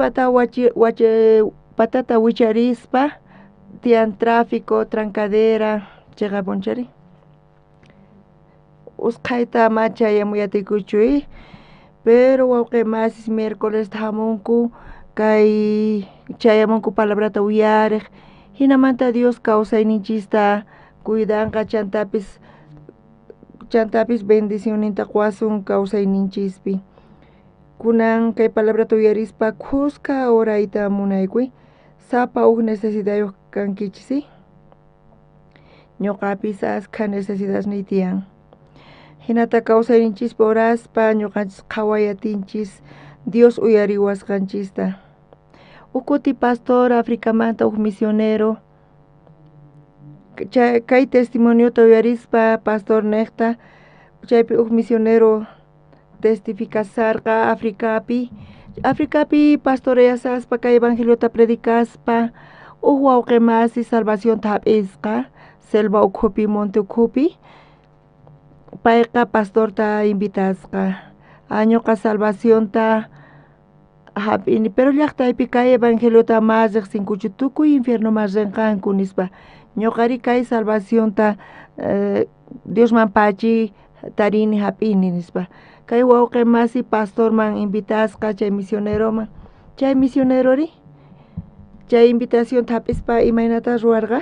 Speaker 8: patata wicharispa tiyan tráfico, trancadera, chayqa punchari. Usqhayta machayamuyatikuchuy, pero wawqi masis miércoles hamunku kay chayamunku palabrata uyariq, hinamanta Dios kawsayninchista cuidanqa chantapis bendicionninta quwasun kawsayninchispi. Kunan kay palabrata uyarispa kuska horayta munaykuy, sapa huk necesidayuq kankichisi. Ñuqapis askha necesidasniy tiyan. Hinata kawsayninchispi oraspa ñuqanchis qhawayatinchis Dios uyariwasqanchista. Ukuti pastor Africamanta huk misionero kay testimoniota uyarispa pastor niqta chaypi huk misionero testificasarqa Africapi pastoreasaspa kay evangeliota predicaspa huk wawqi masi salvacionta hap'isqa selva ukhupi monte ukhupi payqa pastorta invitasqa ñuqa salvacionta hap'ini pero llaqtaypi kay evangeliota mas riqsinkuchu tukuy infiernoman rinqanku nispa ñuqari kay salvacionta Diosman pachi tarini hap'ini nispa kay wawqi masi pastorman invitasqa chay misioneroman chay misionerori chay invitacionta hap'ispa imaynata ruwarqa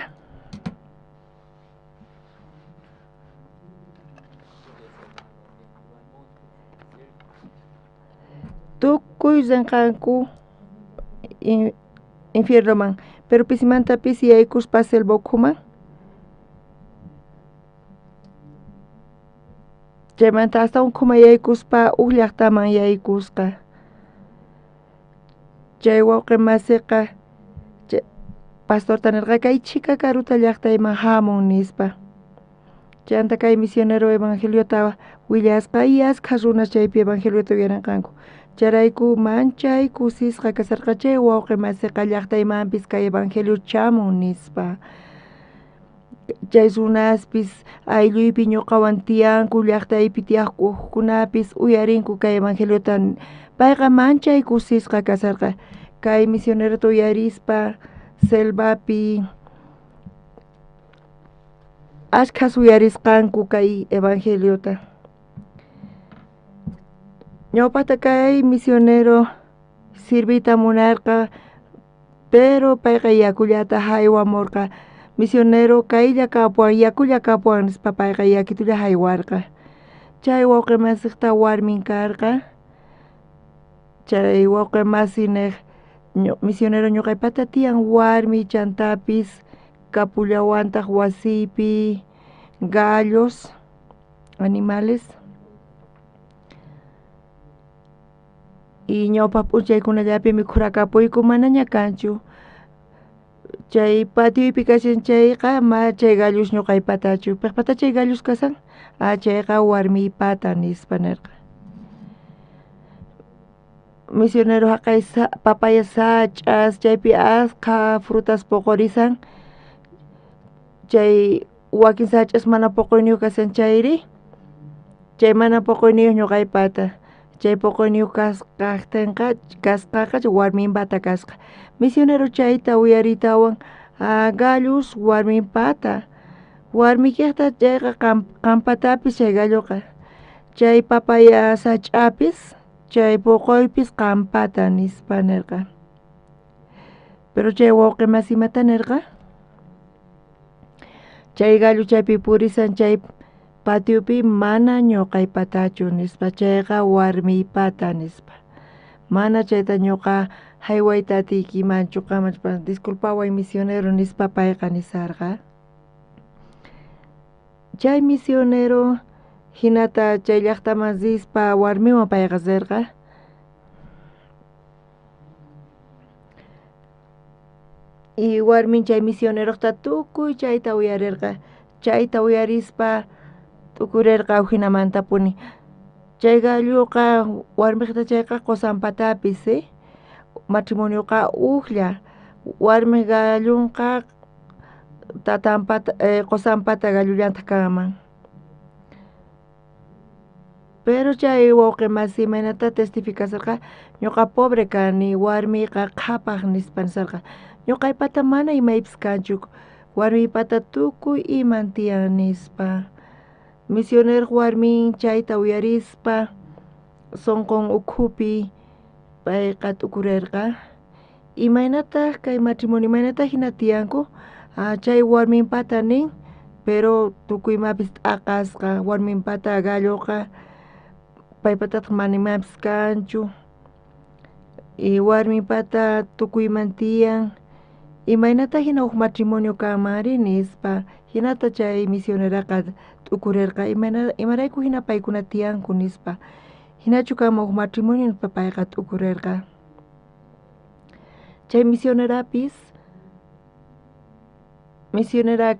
Speaker 8: tukuy rinqanku infiernoman pero pisimantapis yaykuspa selva ukhuman chaymanta hasta ukhuman yaykuspa huk llaqtaman yaykusqa chay wawqi masiqa pastorta nirqa kay chika karuta llaqtayman hamun nispa chayanta kay misionero evangeliota willasqa y askha runas chaypi evangeliota uyaranqanku charayku manchay kusisqa kasarqa chay wawqi masiqa llaqtaymanpis kay evangelio chamun nispa chay runaspis aylluypi ñuqawan tiyanku llaqtaypi tiyaqkukunapis uyarinku kay evangeliota payqa manchay kusisqa kasarqa kay misionerota uyarispa selvapi ashkhas uyarisqanku kay evangeliota ñawpata kay misionero sirvita munarqa pero payqa yakullata haywamurqa misionero kaylla kapuwan yakulla kapuwan nispa payqa yakitulla haywarqa chay wawqi masiqta warmin karqa chay wawqi masinej misionero ñuqaypata tiyan warmi chantapis kapullawantaq wasipi gallos animales y ñawpa p'unchaykunallapi mikhuraqapuyku manaña kanchu chay patioypi kashan chayqa chay gallos ñuqaypatachu piqpata chay gallos kasan chayqa warmiypata nispa nirqa misionero haqay papaya sach'as chaypi askha frutas poqorisan chay wakin sach'as mana poqoyniyuq kasan chayri chay mana poqoyniyuq ñuqaypata chay poqoyniyuq kasqaqa warminpata kasqa misionero chayta uyaritawan gallos warminpata warmikiqta chayqa qampatapis chay galloqa chay papaya sach'apis chay poqoypis qampata nispa nirqa pero chay wawqi masimata nirqa chay gallo chaypi purisan chay patiopi mana ñuqaypatachu nispa chayqa warmiypata nispa mana chayta ñuqa haywayta atiykimanchu qamachpa disculpaway misionero nispa payqa nisarqa chay misionero hinata chay llaqtaman rispa warmiwan payqa sirqa y warmin chay misioneroqta tukuy chayta uyarirqa chayta uyarispa tukurirqa hinamantapuni chay galloqa warmiqta chayqa qusanpatapis matrimonio ka ujlla warmi gallunqa tatampata qosampata gallullanta kaman pero chay wawqi masi imaynata testificasarqa ñuqa pobre kani warmiqa qhapaq nispanisarqa ñuqaypata mana imaypis kanchu warmipata tukuy iman tiyan nispa misionero warmin chayta uyarispa sonqon ukhupi payqa tukurirqa imaynataq kay matrimonio imaynataq hina tiyanku chay warminpata nin pero tukuymapis t'aqasqa warminpata galloqa paypataq mana imapis kanchu y warmipata tukuyman tiyan imaynataq hina huk matrimonio kanmari nispa hinata chay misioneraqa t'ukurirqa imarayku hina paykuna tiyanku nispa hinachu kanman huk matrimonio nispa payqa t'ukurirqa chay misionerapis misionera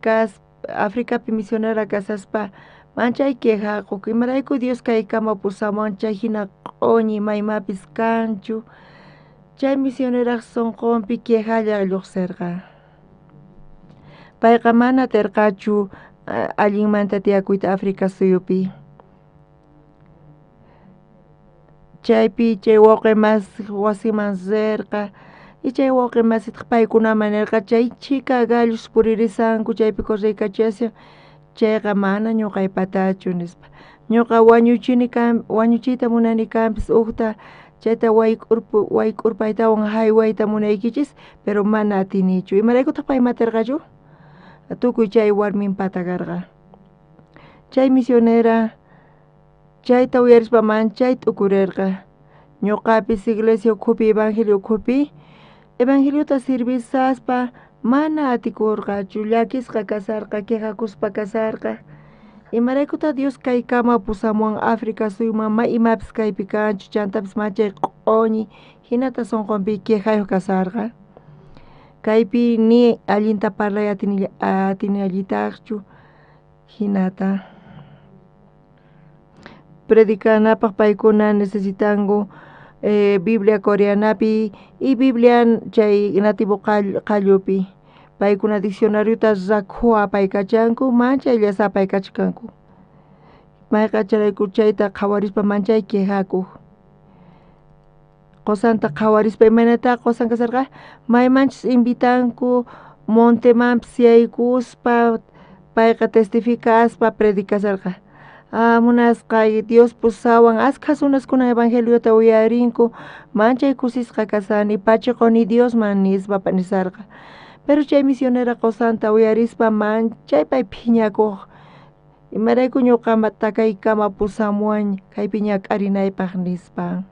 Speaker 8: Africapi misionera kasaspa manchay quejaquk imarayku Dios kaykama pusamun chay hina q'uñi maymapis kanchu chay misioneraq sonqonpi quejalla lluqsirqa payqa mana atirqachu allinmanta tiyakuyta Africa suyupi chaypi chay wawqi mas wasiman rirqa y chay wawqi masitaq paykunaman nirqa chay chika gallus puririsanku chaypi riykachiyashan chayqa mana ñuqaypatachu nispa ñuqa wañuchiyta munani kanpis uqta chayta wayk'urpaytawan haywayta munaykichis pero mana atinichu imaraykutaq pay matirqachu tukuy chay warminpata karqa chay misionera chayta uyarispa manchay t'ukurirqa ñuqapis iglesia ukhupi evangelio ukhupi evangeliota sirvisaspa mana atikurqachu llakisqa kasarqa quejakuspa kasarqa imaraykuta Dios kaykama pusamuwan Africa suyuman may imapis kaypi kanchu chantapis machay q'uñi hinata sonqonpi quejayuq kasarqa kaypi ni allinta parlay atini allitaqchu hinata predicanapaq paykuna necesitanku Biblia coreanapi y Biblia chay nativo qallupi paykuna diccionariota rakhuwa paykachanku manchay llasapa paykachkanku mayqa charayku chayta qhawarispa manchay quejakuq qosanta qhawarispa imaynata qosan kasarqa maymanchis invitanku montemanpis yaykuspa payqa testificaspa predicasarqa munasqa Dios pusawan askhas runaskuna evangeliota uyarinku manchay kusisqa kasani pachiquni Diosman nispa nisarqa pero chay misionera qosanta uyarispa manchay pay phiñakuq imarayku ñuqamata kaykama pusamuwan kaypi ñak'arinaypaq nispa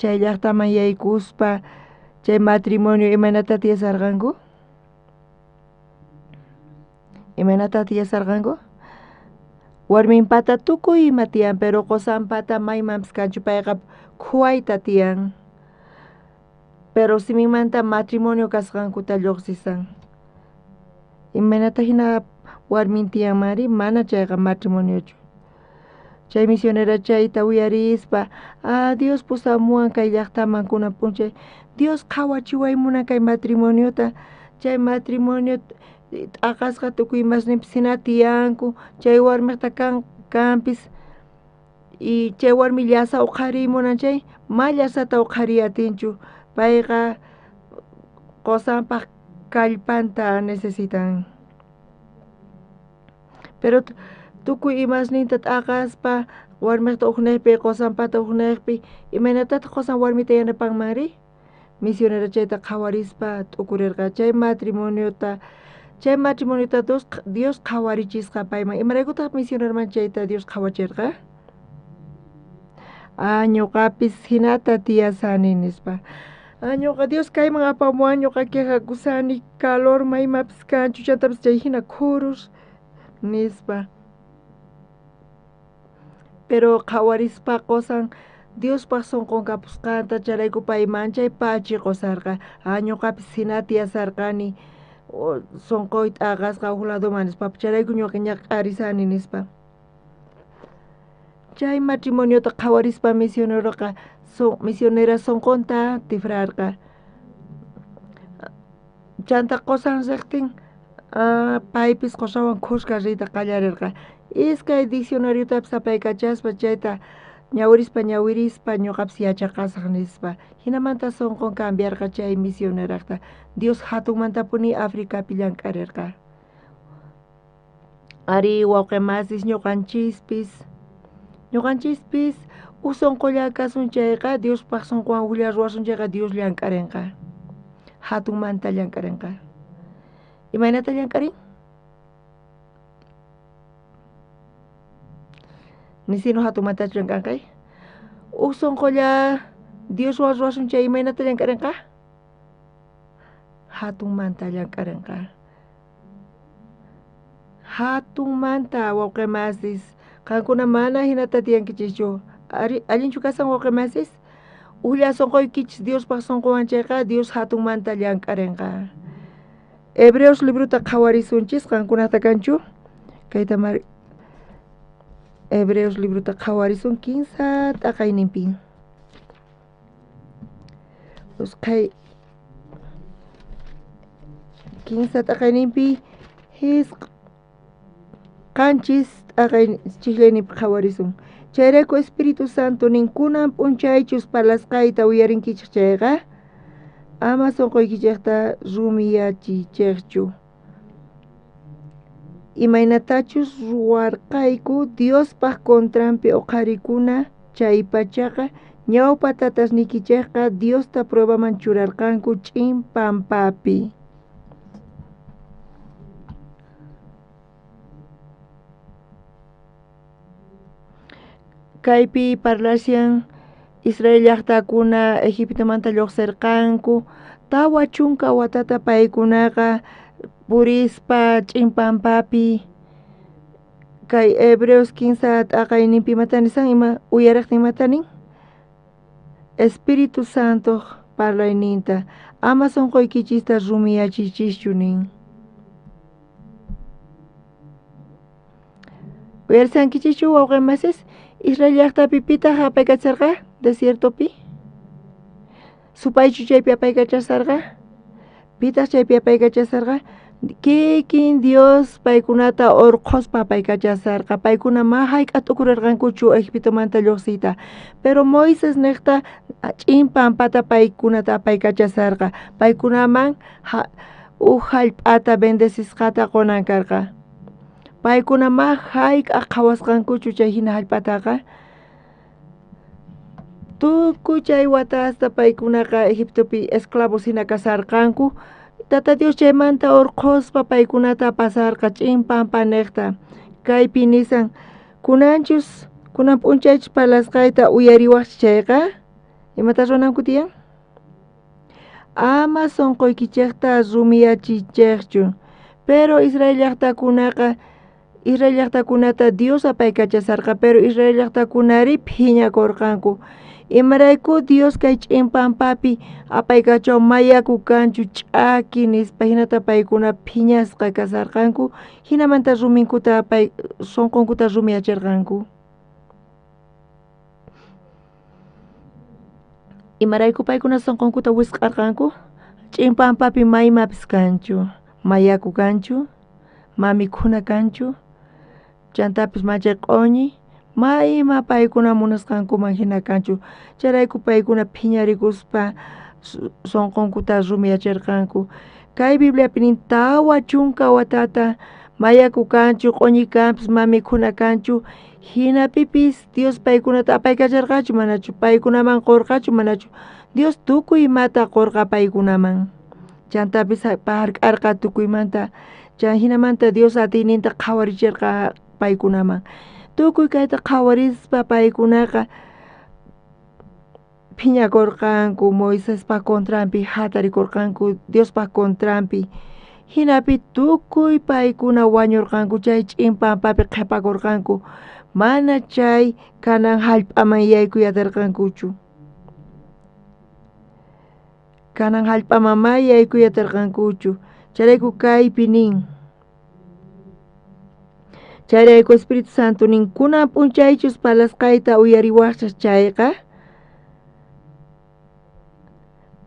Speaker 8: chay llaqtaman yaykuspa chay matrimonio imaynata tiyasarqanku warminpata tukuy ima tiyan pero qosanpata maymanpis kanchu payqa khuwayta tiyan pero simimanta matrimonio kasqankuta lluqsisan imaynata hina warmin tiyan mari mana chayqa matrimoniochu chay misionera chayta uyarispa Dios pusamuwan kay llaqtaman kunan punchay Dios qhawachiwaymuna kay matrimoniota chay matrimonio t'aqasqa tukuy masninpis hina tiyanku chay warmiqta kanpis y chay warmi llasa uqharimunan chay ma llasata uqhariyatinchu payqa qosanpaq kallpanta necesitan pero tukuy imasninta t'aqaspa warmiqta uqniypi qosanpata uqniypi imaynatataq qosan warmita yanapanmari misionera chayta qhawarispa t'ukurirqa chay matrimoniota Dios qhawarichisqa payman imaraykutaq misionerman chayta Dios qhawachirqa ñuqapis hinata tiyasani nispa ñuqa Dios kayman apamuwan ñuqa quejakusani calor maymapis kanchu chantapis chay hina khurus nispa pero qhawarispa qosan Diospaq sonqonkapusqanta charayku payman chay pachi qusarqa ñuqapis hina tiyasarqani sonqoyta aqasqa uq ladoman nispa charayku ñuqa ñaq'arisani nispa Chay matrimonio ta qawarispa misionera son conta tifrarqa. Chanta qosan riqtin paypis qoshawan khushka riyta qallarirqa. Iskay diccionariotapis apaykachaspa chayta ñawirispa ñuqapis yachaqasaq nispa. Hinamanta sunqun cambiarqa chay misioneraqta. Dios hatunmantapuni Africapi llank'arirqa. Ari wawqimasis ñuqanchispis usunqulla kasunchayqa Diospaq sunquwan ulla ruwasunchayqa Dios llank'arinqa. Hatunmanta llank'arinqa. Imaynata llank'arin? Nisino hatunmanta llank'ankay? Usunqulla Dios ruwasunchayqa imaynata llank'arinqa? Hatunmanta llank'arinqa. Hatunmanta wawqimasis qankuna mana hinata tiyankichischu. Allinchu kasan wawqimasis? Ulla sunquykichis Diospaq sunquwan chayqa Dios hatunmanta llank'arinqa. Hebreos libruta qhawarisunchis qankunata kanchu? Kayta Hebreos libruta qhawarisun 15 t'aqayninpi. Kay 15 t'aqayninpi his qanchis t'aqay chiqlayninpi qhawarisun. Chayrayku Espíritu Santo ninkunan p'unchaychus parlasqayta uyarinkichik chayqa ama sunquykichikta rumiyachichikchu. Imaynatachus ruwarqayku Diospaq contranpi uqarikuna chay pachaqa ñawpa tatasnikichikqa Diosta pruebaman churarqanku ch'inpampapi. Kaypi parlasyan Israel llaqtakuna Egiptomanta lluqsirqanku tawa chunka watata paykunaqa purispa ch'inpampapi. Kay Hebreos 15 t'aqayninpi matanisan ima uyariqtin matanin? Espíritu Santo parlayninta ama sunquykichista rumiyachichischu nin. Uyarisankichischu wawqimasis? Israel llaqtapi pitaq apaykacharqa desiertopi? Supaychu chaypi apaykachasarqa? Pitaq chaypi apaykachasarqa? Kikin Dios paykunata urquspa apaykachasarqa. Paykuna ma hayk'a tukurirqankuchu Egiptomanta lluqsiyta. Pero Moisés niqta ch'inpampata paykunata apaykachasarqa. Paykunaman hallp'ata bendecishqata qunankarqa. Paykuna ma hayk'a qhawasqankuchu chay hina hallp'ataqa. Tukuy chay watasta paykunaqa Egiptopi esclavos hina kasarqanku. Tata Dios chaymanta urquspa paykunata pasarqa ch'inpampa niqta. Kaypi nisan kunan p'unchaychis parlasqayta uyariwaqchis chayqa. Imata runanku tiyan? Ama sunquykichikta rumiyachichikchu. Pero Israel llaqtakunata Dios apaykachasarqa, pero Israel llaqtakunari phiñakurqanku. Imarayku Dios kay ch'inpampapi apaykachaw mayaku kanchu ch'aki nispa hinata paykuna phiñasqa kasarqanku, hinamanta ruminkuta sunqunkuta rumiyachirqanku. Imarayku paykuna sunqunkuta wisq'arqanku? Ch'inpampapi maymapis kanchu, mayaku kanchu, mamikuna kanchu, chantapis machay q'uñi, mayma paykuna munasqankuman hina kanchu. Chayrayku paykuna phiñarikuspa sunqunkuta rumiyachirqanku. Kay Bibliapi nin tawa chunka watata mayaku kanchu, q'uñi kanpis, mamikuna kanchu, hinapipis Dios paykunata apaykacharqachu manachu, paykunaman qurqachu manachu. Dios tukuy imata qurqa paykunaman. Chantapis hark'arqa tukuymanta. Chay hinamanta Dios atiyninta qhawarichirqa paykunaman. Tukuy kayta qhawarispa paykunaqa phiñakurqanku, Moiséspa contranpi hatarikurqanku, Diospa contranpi. Hinapi tukuy paykuna wañurqanku, chay ch'inpampapi qhipakurqanku. Mana chay kanan hallp'aman yaykuyatarqankuchu. Kanan hallp'aman ma yaykuyatarqankuchu. Chayrayku kaypi nin Chayrayku Espíritu Santo nin kunan p'unchaychus palasqayta uyariwaqchas chayqa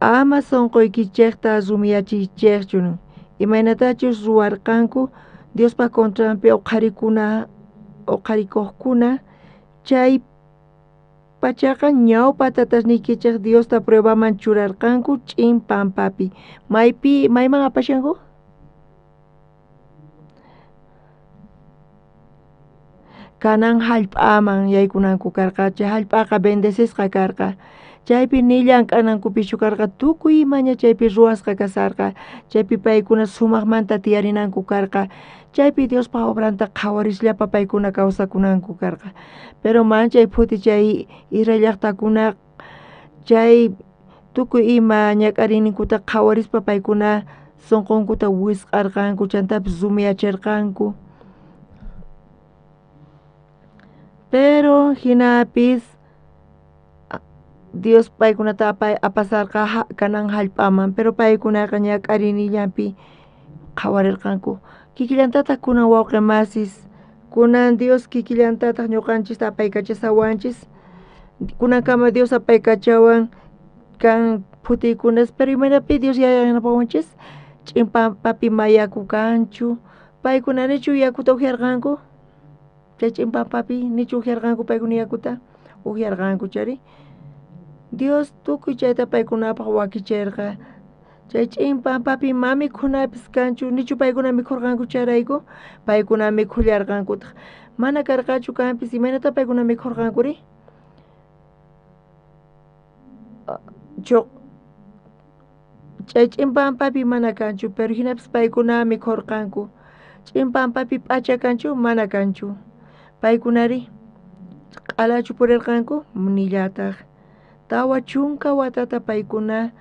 Speaker 8: ama sonqoykichikta rumiyachichikchu nin. Imaynatachus ruwarqanku Diospa contranpi uqarikuqkuna chay pachaqa ñawpatatas nikichik Diosta pruebaman churarqanku ch'in pampapi. Mayman apashanku? Kanan hallp'aman yaykunanku karqa, chay hallp'aqa bendecesqa karqa. Chaypi nillank'anankupichu karqa tukuy imaña chaypi ruwasqa kasarqa. Chaypi paykuna sumaqmanta tiyarinanku karqa. Chaypi Diospa obranta qhawarishllapa paykuna kawsakunanku karqa. Pero manchay phuti chay Israel llaqtakuna chay tukuy ima ñak'arininkuta qhawarispa paykuna sunqunkuta wisq'arqanku, chantapis rumiyachirqanku. Pero hinapis Dios paykunata apasarqa kanan hallp'aman, pero paykunaqa ñak'arinillanpi qhawarirqanku. Kikillantataq kunan wawqi masis, kunan Dios kikillantataq ñuqanchista apaykachashawanchis, kunankama Dios apaykachawan kan phutiykunas, pero imanapi Dios yanapawanchis ch'in pampapi ma yaku kanchu, paykuna nichu yakuta upyarqanku, chay ch'in pampapi nichu upyarqanku paykuna yakuta, upyarqanku chari. Dios tukuy chayta paykunapaq wakichirqa, chay ch'in pampapi ma mikhunapis kanchu, nichu paykuna mikhurqanku charayku, paykuna mikhullarqankutaq. Mana karqachu kanpis, imaynata paykuna mikhurqankuri? Chay ch'in pampapi mana kanchu, pero hinapis paykuna mikhurqanku. Ch'in pampapi p'acha kanchu, mana kanchu. Paykunari q'alachu purirqanku, nillataq. Tawa chunka watata paykuna,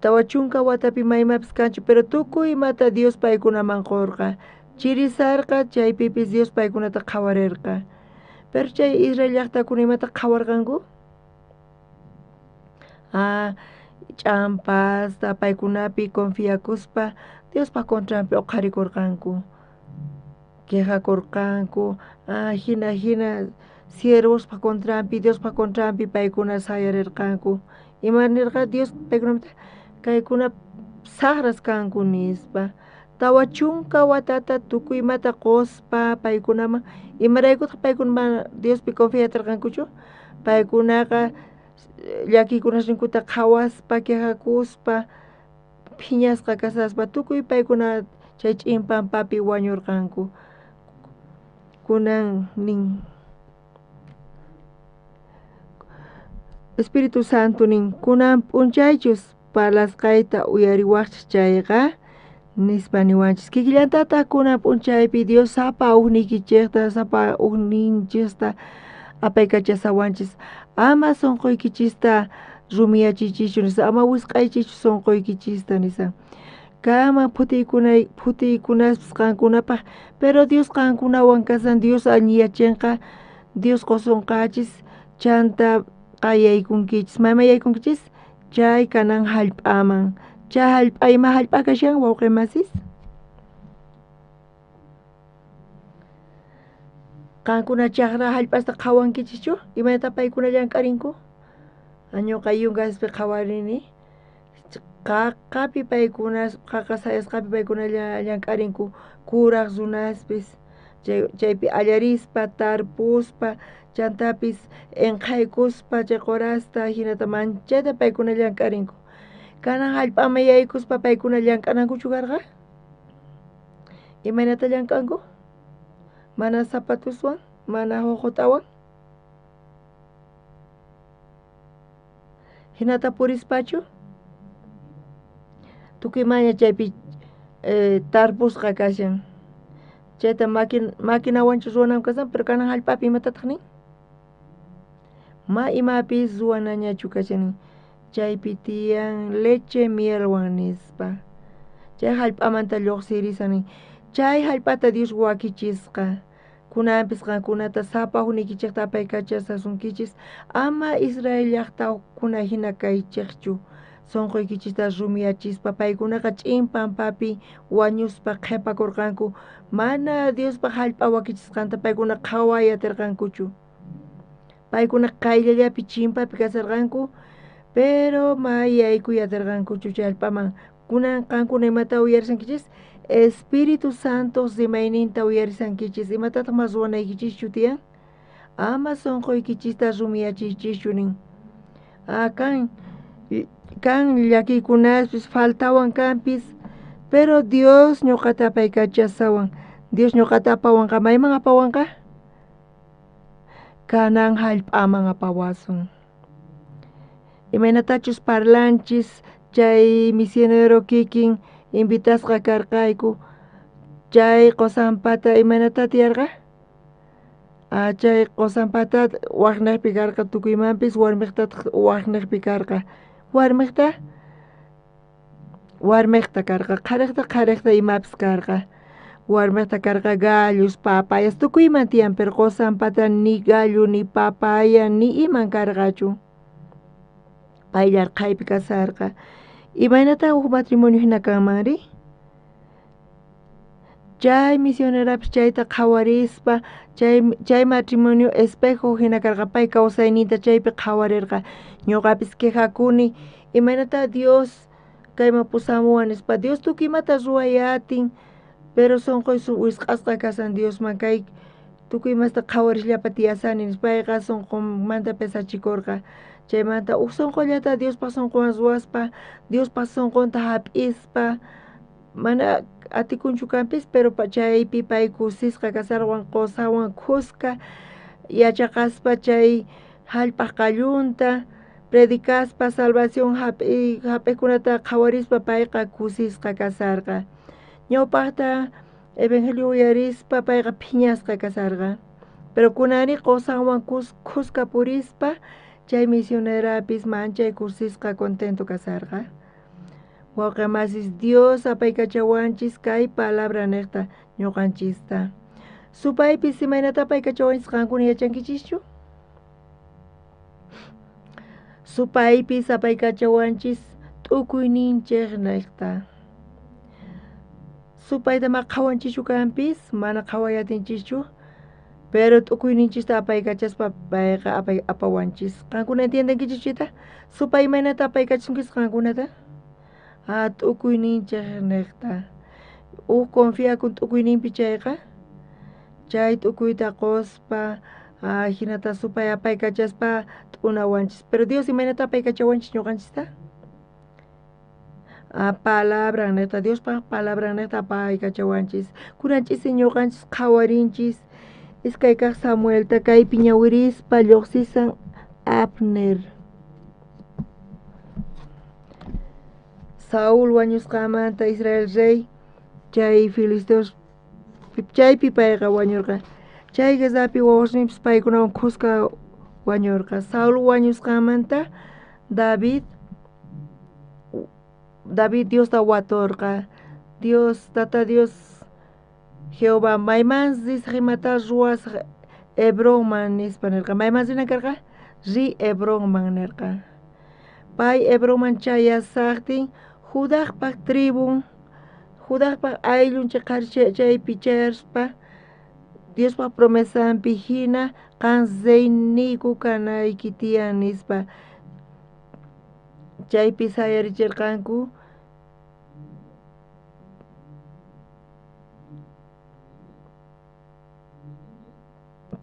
Speaker 8: tawa chunka watapi maymapis kanchu, pero tukuy imata Dios paykunaman qurqa. Chirisarqa chaypipis Dios paykunata qhawarirqa. Pero chay Israel llaqtakuna imata qhawarqanku? Ch'ampasta paykunapi confiakuspa Diospa contranpi uqharikurqanku, quejakurqanku, hina siervospa contranpi, Diospa contranpi paykuna sayarirqanku. Imanirqa Dios paykunamanta kaykuna saqras kanku nispa. Tawa chunka watata tukuy imata quspa paykunaman, imaraykutaq paykuna Diospi confiatirqankuchu? Paykunaqa llakikunashninkuta qhawaspa, quejakuspa, phiñasqa kasaspa, tukuy paykuna chay ch'in pampapi wañurqanku. Kunan nin Espíritu Santo nin kunan p'unchaychus palasqayta uyariwaqchis chayqa nispa niwanchis. Kikillantataq kunan p'unchaypi Dios sapa uknikichikta, sapa ukninchista apaykachashawanchis. Ama sunquykichista rumiyachichichu nisa, ama wisq'aychichu sunquykichista nisa. Kama phutiykunaspis qankunapaq, pero Dios qankunawan kasan, Dios alñiyachinqa, Dios qusunqachis, chanta qayaykunkichis. Mayman yaykunkichis? Chay kanan hallp'aman. Chay ima hallp'a kashan wawqi masis? Qankuna chaqra hallp'asta qhawankichischu? Imayta paykuna llank'arinku? Ñuqa yungaspi qhawarini, qaqapi paykuna, qaqa sayasqapi paykuna llank'arinku kuraq runaspis, chaypi allarispa, tarpuspa, chantapis enqaykuspa chay qurasta, hinata manchayta paykuna llank'arinku. Kanan hallp'aman yaykuspa paykuna llank'anankuchu karqa? Imaynata llank'anku? Mana zapatuswan, mana jojotawan, hinata purispachu, tukuy maña chaypi tarpusqa kashan, chayta maquinawanchu ruwanan kasan, pero kanan hallp'api imatataq nin? Ma imapis ruwanañachu kashan, chaypi tiyan leche mielwan nispa, chay hallp'amanta lluqsirisan. Chay hallp'ata Dios wakichisqa, kunanpis qankunata sapa apaykachashasunkichis, ama Israel llaqtakuna hina kaychikchu, sonqoykichista rumiachispa paykunaqa ch'inpampapi wañuspa qhipakurqanku mana Diospa hallp'awakichisqanta paykuna qhawayatirqankuchu paykuna qayllallapi chimpapi kasarqanku pero mayaykuyatirqankuchu chay allp'aman kunan qankuna imata uyarisankichis Espíritu Santo rimayninta uyarisankichis imatataq mas ruwanaykichischu tiyan ama sonqoykichista rumiachichischu nin kan llakiykunaspis faltawan kanpis pero Dios ñuqata apaykachasawan Dios ñuqata apawanqa mayman apawanqa kanan hallp'aman apawasun imaynatachus parlanchis chay misionero kikin invitasqa karqayku chay Qosampata imaynata tiyarqa chay Qosampata waqniqpi karqa tukuymanpis warmiqtataq waqniqpi karqa warmiqta karqa qhariqta imapis karqa warmiqta karqa gallos papayas tukuyman tiyan pero Qosampata ni gallo ni papaya ni iman karqachu payllar qaypi kasarqa imaynata huk matrimonio hina kanmanri chay misionerapis chayta qhawarispa chay matrimonio espejo hina karqa pay kawsayninta chaypi qhawarirqa ñuqapis quejakuni imaynata Dios kayman pusamuwan nispa Dios tukuymata ruwayatin pero sonqoy wisq'asqa kasan Diosman kay tukuymasta qhawarishllapa tiyasani nispa payqa sonqomanta pesachikurqa chaymanta sonqollata Diospaq sonqowan ruwaspa Diospaq sonqonta hap'ispa mana atikunchu kanpis pero chaypi pay kusisqa kasarwan Qosawan kuska yachaqaspa chay hallp'aq qallunta predicaspa salvación hap'ikunata qhawarispa payqa kusisqa kasarqa ñawpaqta evangelio uyarispa payqa phiñasqa kasarqa pero kunani Qosawan kuska purispa chay misionerapis manchay kusisqa contento kasarqa wawqi masis Dios apaykachawanchis kay palabra niqta ñuqanchista supaypis imaynata apaykachawanchis qankuna yachankichischu supaypis apaykachawanchis t'ukuyninchik niqta supayta ma qhawanchischu kanpis mana qhawayatinchikchu pero t'ukuyninchista apaykachaspa payqa apawanchis qankuna entiendenkichischita supay imaynata apaykachisunkichis qankunata t'ukuyninchik niqta confiakun t'ukuyninpi chayqa chay t'ukuyta qospa hinata supay apaykachaspa t'unawanchis pero Dios imaynata apaykachawanchis ñuqanchista palabra niqta Diospa palabra niqta apaykachawanchis kunanchis ñuqanchis qhawarinchis iskay kaq Samuelta kaypi ñawirispa lluqsisan Abner Saúl wañusqamanta Israel rey chay filisteos chaypi payqa wañurqa chay guerrapi wawasnimpis paykunawan kuska wañurqa Saúl wañusqamanta David Diosta waturqa Dios tata Dios Jehová maymansis rimata ruwas Hebronman nispa nirqa mayman rina karqa ri Hebronman nirqa pay Hebronman chayasaqtin Judaqpaq tribun Judaqpaq ayllun chaypi chayarispa Diospaq promesanpi hina qan reyniku kanayki tiyan nispa chaypi sayarichirqanku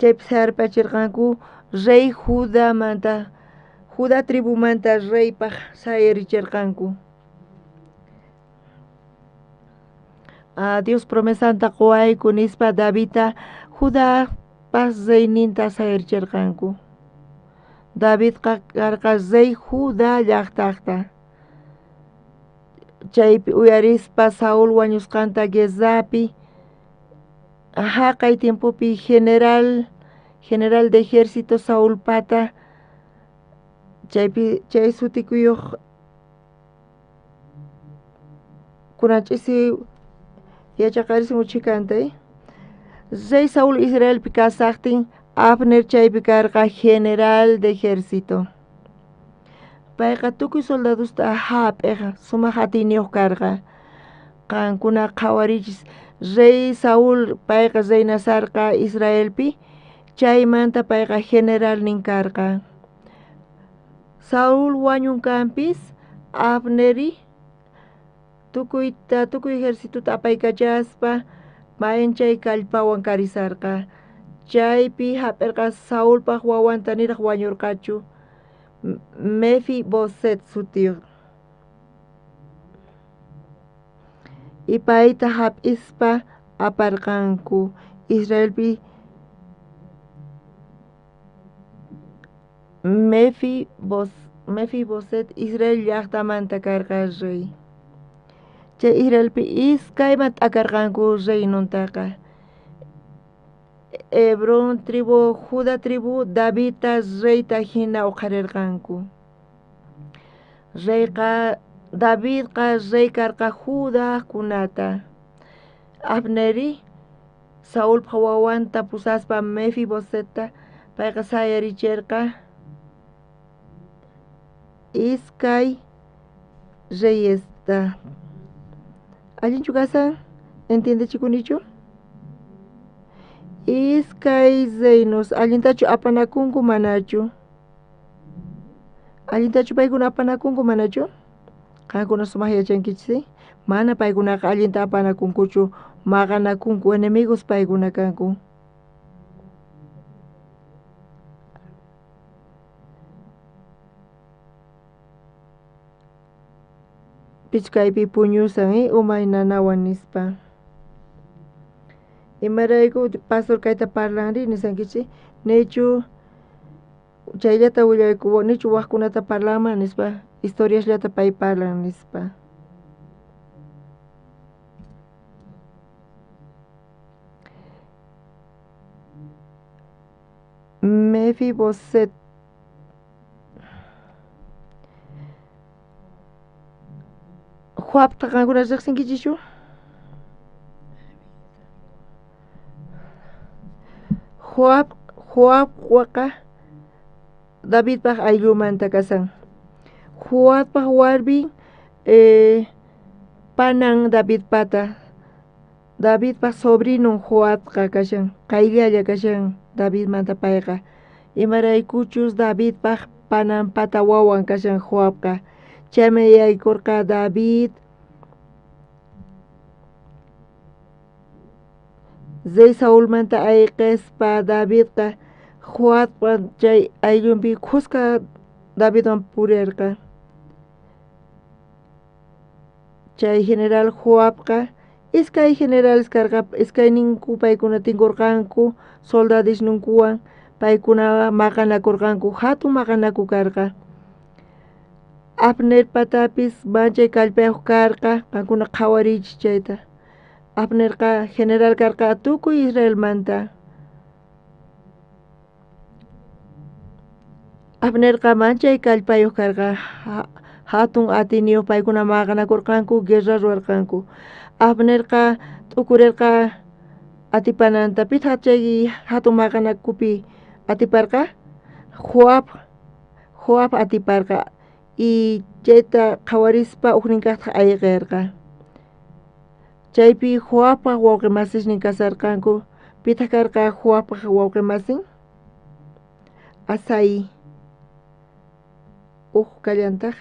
Speaker 8: chaypi sayarpachirqanku rey Juda tribumanta reypaq sayarichirqanku Dios promesanta quwayku nispa Davidta Judapaq reyninta sayarichirqanku David karqa rey Juda llaqtaqta chaypi uyarispa Saúl wañusqanta guerrapi haqay tiempopi general de ejército Saúlpata chaypi chay sutikuyuq kunanchisi yachaqarisimuchikantay rey Saúl Israelpi kasaqtin Abner chaypi karqa general de ejército payqa tukuy soldadusta hap'eqa sumaq atiniuq karqa qankuna qhawarichis rey Saúl payqa reynasarqa Israelpi chaymanta payqa general nin karqa Saúl wañunkanpis Abneri tukuy ejércituta apaykachaspa mayanchay kallpawan karisarqa chaypi hap'irqa Saúlpaq wawanta niraq wañurqachu Mefiboset sutiyuq y payta hap'ispa aparqanku Israelpi Mefiboset Israel llaqtamanta karqa rey chay Israelpi iskayman t'akarqanku reynuntaqa Hebrón tribu Judá tribu Davidta reyta hina uqharirqanku Davidqa rey karqa Judá kunata Abneri Saúlpa wawanta pusaspa Mefibosetta payqa sayarichirqa iskay reyesta allinchu kasan entiendechikunichu iskay reynos allintachu apanakunku manachu allintachu paykuna apanakunku manachu qankuna sumaq yachankichik mana paykunaqa allinta apanakunkuchu maqanakunku enemigos paykuna kanku pichkaypi puñusan umay nanawan nispa imarayku pastor kayta parlanri nisankichik nichu chayllata willayku nichu waqkunata parlaman nispa historiasllata pay parlan nispa Mefiboset Joabta qankuna riqsinkichishu Joab waqa Davidpaq ayllumanta kasan Joabpaq warmi panan Davidpaq sobrinun Joabqa kashan qayllalla kashan Davidmanta payqa imaraykuchus Davidpaq panan pata wawan kashan Joabqa chaymi yaykurqa David Rey Saúlmanta ayqispa Davidqa Joabqa chay ayllunpi qusqa Davidwan purirqa chay general Joabqa iskay generales karqa iskayninku paykuna tinkurqanku soldadisnunkuwan paykuna maqanakurqanku hatun maqanaku karqa Abner patapis manchay kallpayuq karqa qankuna qhawarichis chayta Abnerqa general karqa tukuy Israelmanta Abnerqa manchay kallpayuq karqa hatun atiniyuq paykuna maqanakurqanku guerra ruwarqanku Abnerqa t'ukurirqa atipananta pitaq chay hatun maqanakupi atiparqa Joab atiparqa y chayta qhawarispa uknin kaqta ayqirqa chaypi Joabpaq wawqimasishnin kasarqanku pitaq karqa Joabpaq wawqimasin Asai kallantaq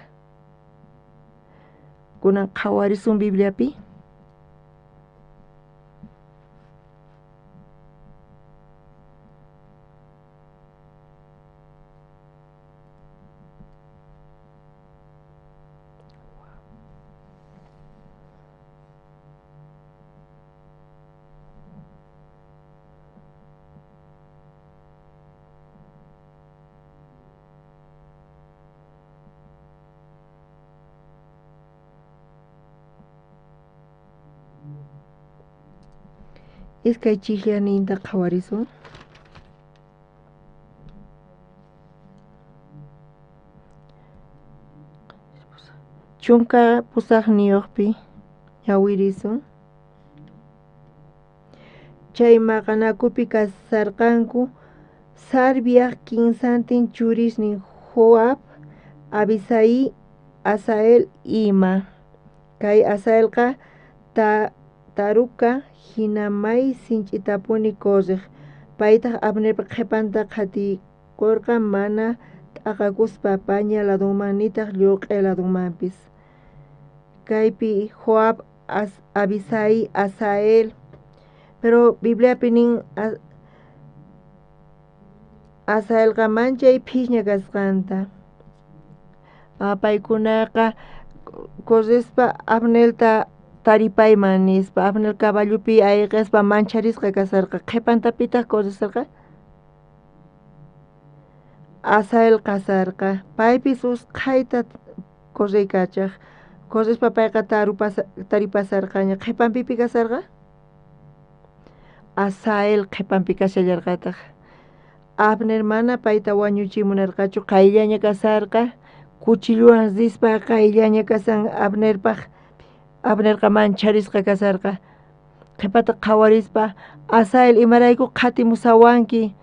Speaker 8: kunan qhawarisun Bibliapi iskay chiqllanininta qhawarisun chunka pusaqniyuqpi ñawirisun chay maqanakupi kasarqanku Sarviaq kinsantin churisnin Joab Abisai Asael ima. Kay Asaelqa taruka hinamay sinchitapuni koziq. Paytaq Abnerpa qhipanta qhatikurqa mana t'aqakuspa paña ladunman nitaq lluq'i ladunmanpis. Kaypi Joab, Abisai, Asael, pero Bibliapi nin Asaelqa manchay phiña kasqanta. Paykunaqa Correspa Abnelta taripayman nispa Abnel caballupi ayqispa mancharisqa kasarqa qhipantapitaq corresarqa Asael kasarqa paypis usqhayta correykachaq correspa payqa taripasarqaña qhipanpipi kasarqa Asael qhipanpi kashallarqataq Abner mana payta wañuchimunarqachu qayllaña kasarqa cuchilluwan rispa qayllaña kasan Abnerqa mancharisqa kasarqa qhipata qhawarispa Asael imarayku qhatimusawanki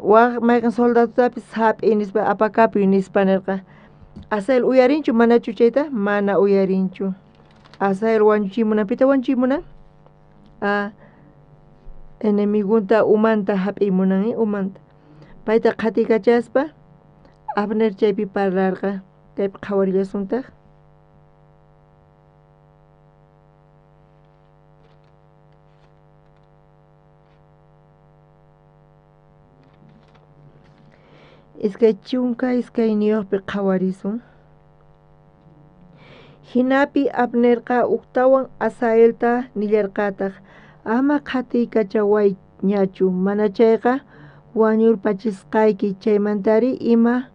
Speaker 8: waq mayqan soldadutapis hap'i nispa apakapuy nispa nirqa Asael uyarinchu manachu chayta mana uyarinchu Asael wañuchimunan pita wañuchimunan enemigunta umanta hap'imunan umanta payta qhatikachaspa Abner chaypi parlarqa kaypi qhawarillasuntaq iskay chunka iskayniyuqpi qhawarisun hinapi Abnerqa uktawan Asaelta nillarqataq ama qhatikachawayñachu mana chayqa wañurpachisqayki chaymantari ima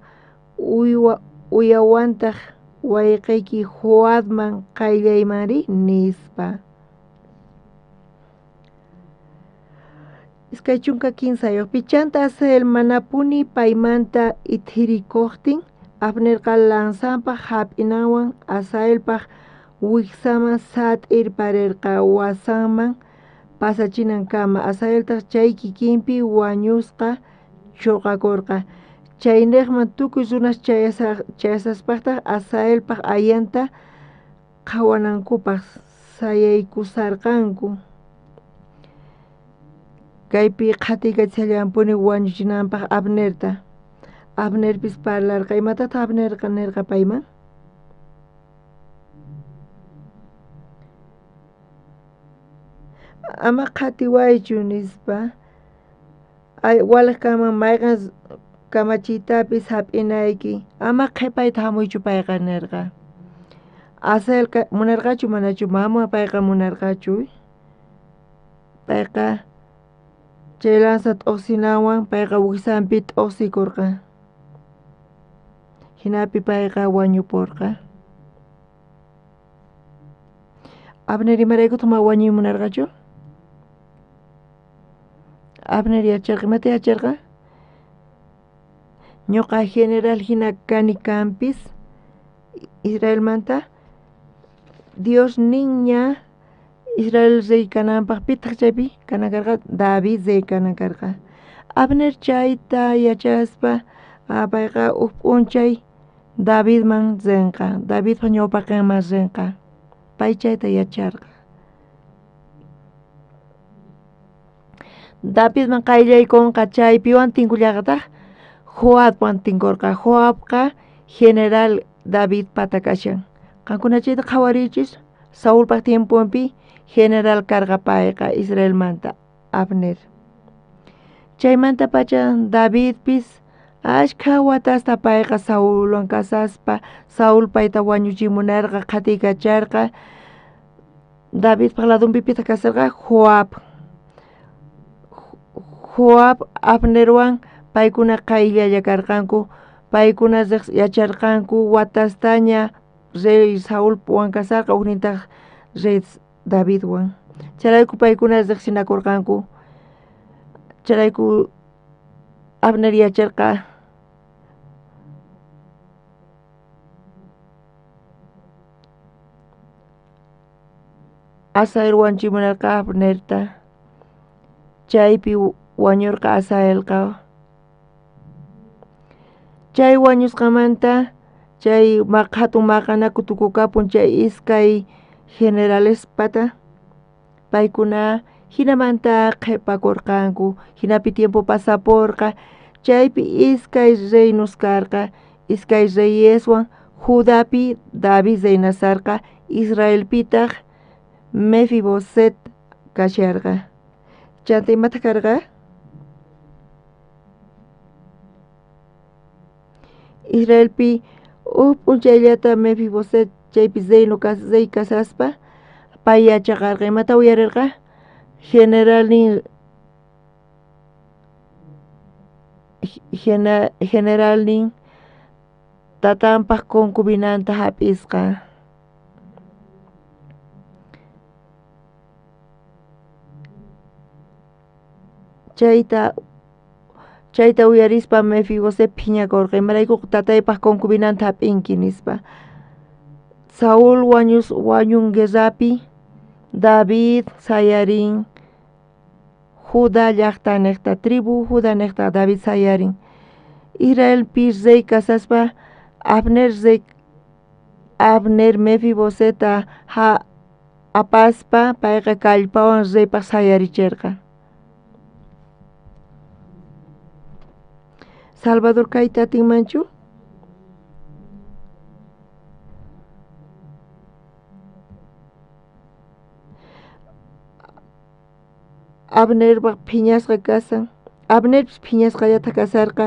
Speaker 8: uyawantaq wayqiyki Joabman qayllaymanri nispa iskay chunka kinsayuq pichanta Asael manapuni paymanta ithirikuqtin Abnerqa lanzanpaq hap'inawan Asaelpaq wiksaman sat'ir parirqa wasanman pasachinankama Asaeltaq chay kikinpi wañusqa chuqakurqa chaynaqman tukuy runas chayasaspaqtaq Asaelpaq ayanta qhawanankupaq sayaykusarqanku kaypi qhatikachallanpuni wañuchinanpaq Abnerta Abnerpis parlarqa imatataq Abnerqa nirqa payman ama qhatiwaychu nispa walaqkaman mayqan kamachitapis hap'inayki ama qhipayta hamuychu payqa nirqa Asael munarqachu manachu mama payqa munarqachu payqa chay lanza t'uqsinawan payqa wiksanpi t'uqsikurqa hinapi payqa wañupurqa Abner imaraykutaq ma wañuymunarqachu Abner yacharqa imata yacharqa ñuqa general hina kani kanpis Israelmanta Dios ninña Israel rey kananpaq pitaq chaypi kanankarqa David rey kanankarqa Abner chayta yachaspa payqa p'unchay Davidman rinqa Davidpa ñawpaqanman rinqa pay chayta yacharqa Davidman qayllaykunqa chaypiwan tinkullaqtaq Joabwan tinkurqa Joabqa general David pata kashan qankuna chayta qhawariychis Saulpaq tiempupi general karqa payqa Israelmanta Abner chaymanta pacha Davidpis ashkha watasta payqa Saulwan kasaspa Saul payta wañuchimunarqa qhatikacharqa Davidpaq ladunpi pita kasarqa Joab Abnerwan paykuna qayllalla karqanku paykuna yacharqanku watastaña rey Saulwan kasarqa uknintaq rey Davidwan charayku paykuna riqsinakurqanku charayku Abner yacharqa Asael wanchimunarqa Abnerta chaypi wañurqa Asaelqa Chay wañusqamanta chay hatun maqanaku tukukapun chay iskay generales pata paykuna hinamanta qhipakurqanku hinapi tiempo pasaporqa chaypi iskay reinos karqa iskay reyeswan Judapi David reynasarqa Israelpitaq Mefiboset kasharqa chanta imata karqa Israelpi p'unchayllata Mefiboset chaypi rey kasaspa pay yachaqarqa imata uyarirqa generalnin tatanpaq concubinanta hap'isqa chayta uyarispa Mefiboset phiñakurqa imaraykuqa tataypaq concubinanta hap'inki nispa Saúl wañun guerrapi David sayarin Judá llaqta niqta tribu Judá niqta David sayarin Israelpi rey kasaspa Abner Mefiboseta apaspa payqa kallpawan reypaq sayarichirqa Salvador kayta atinmanchu Abnerpaq phiñasqa kasan Abnerpis phiñasqallata kasarqa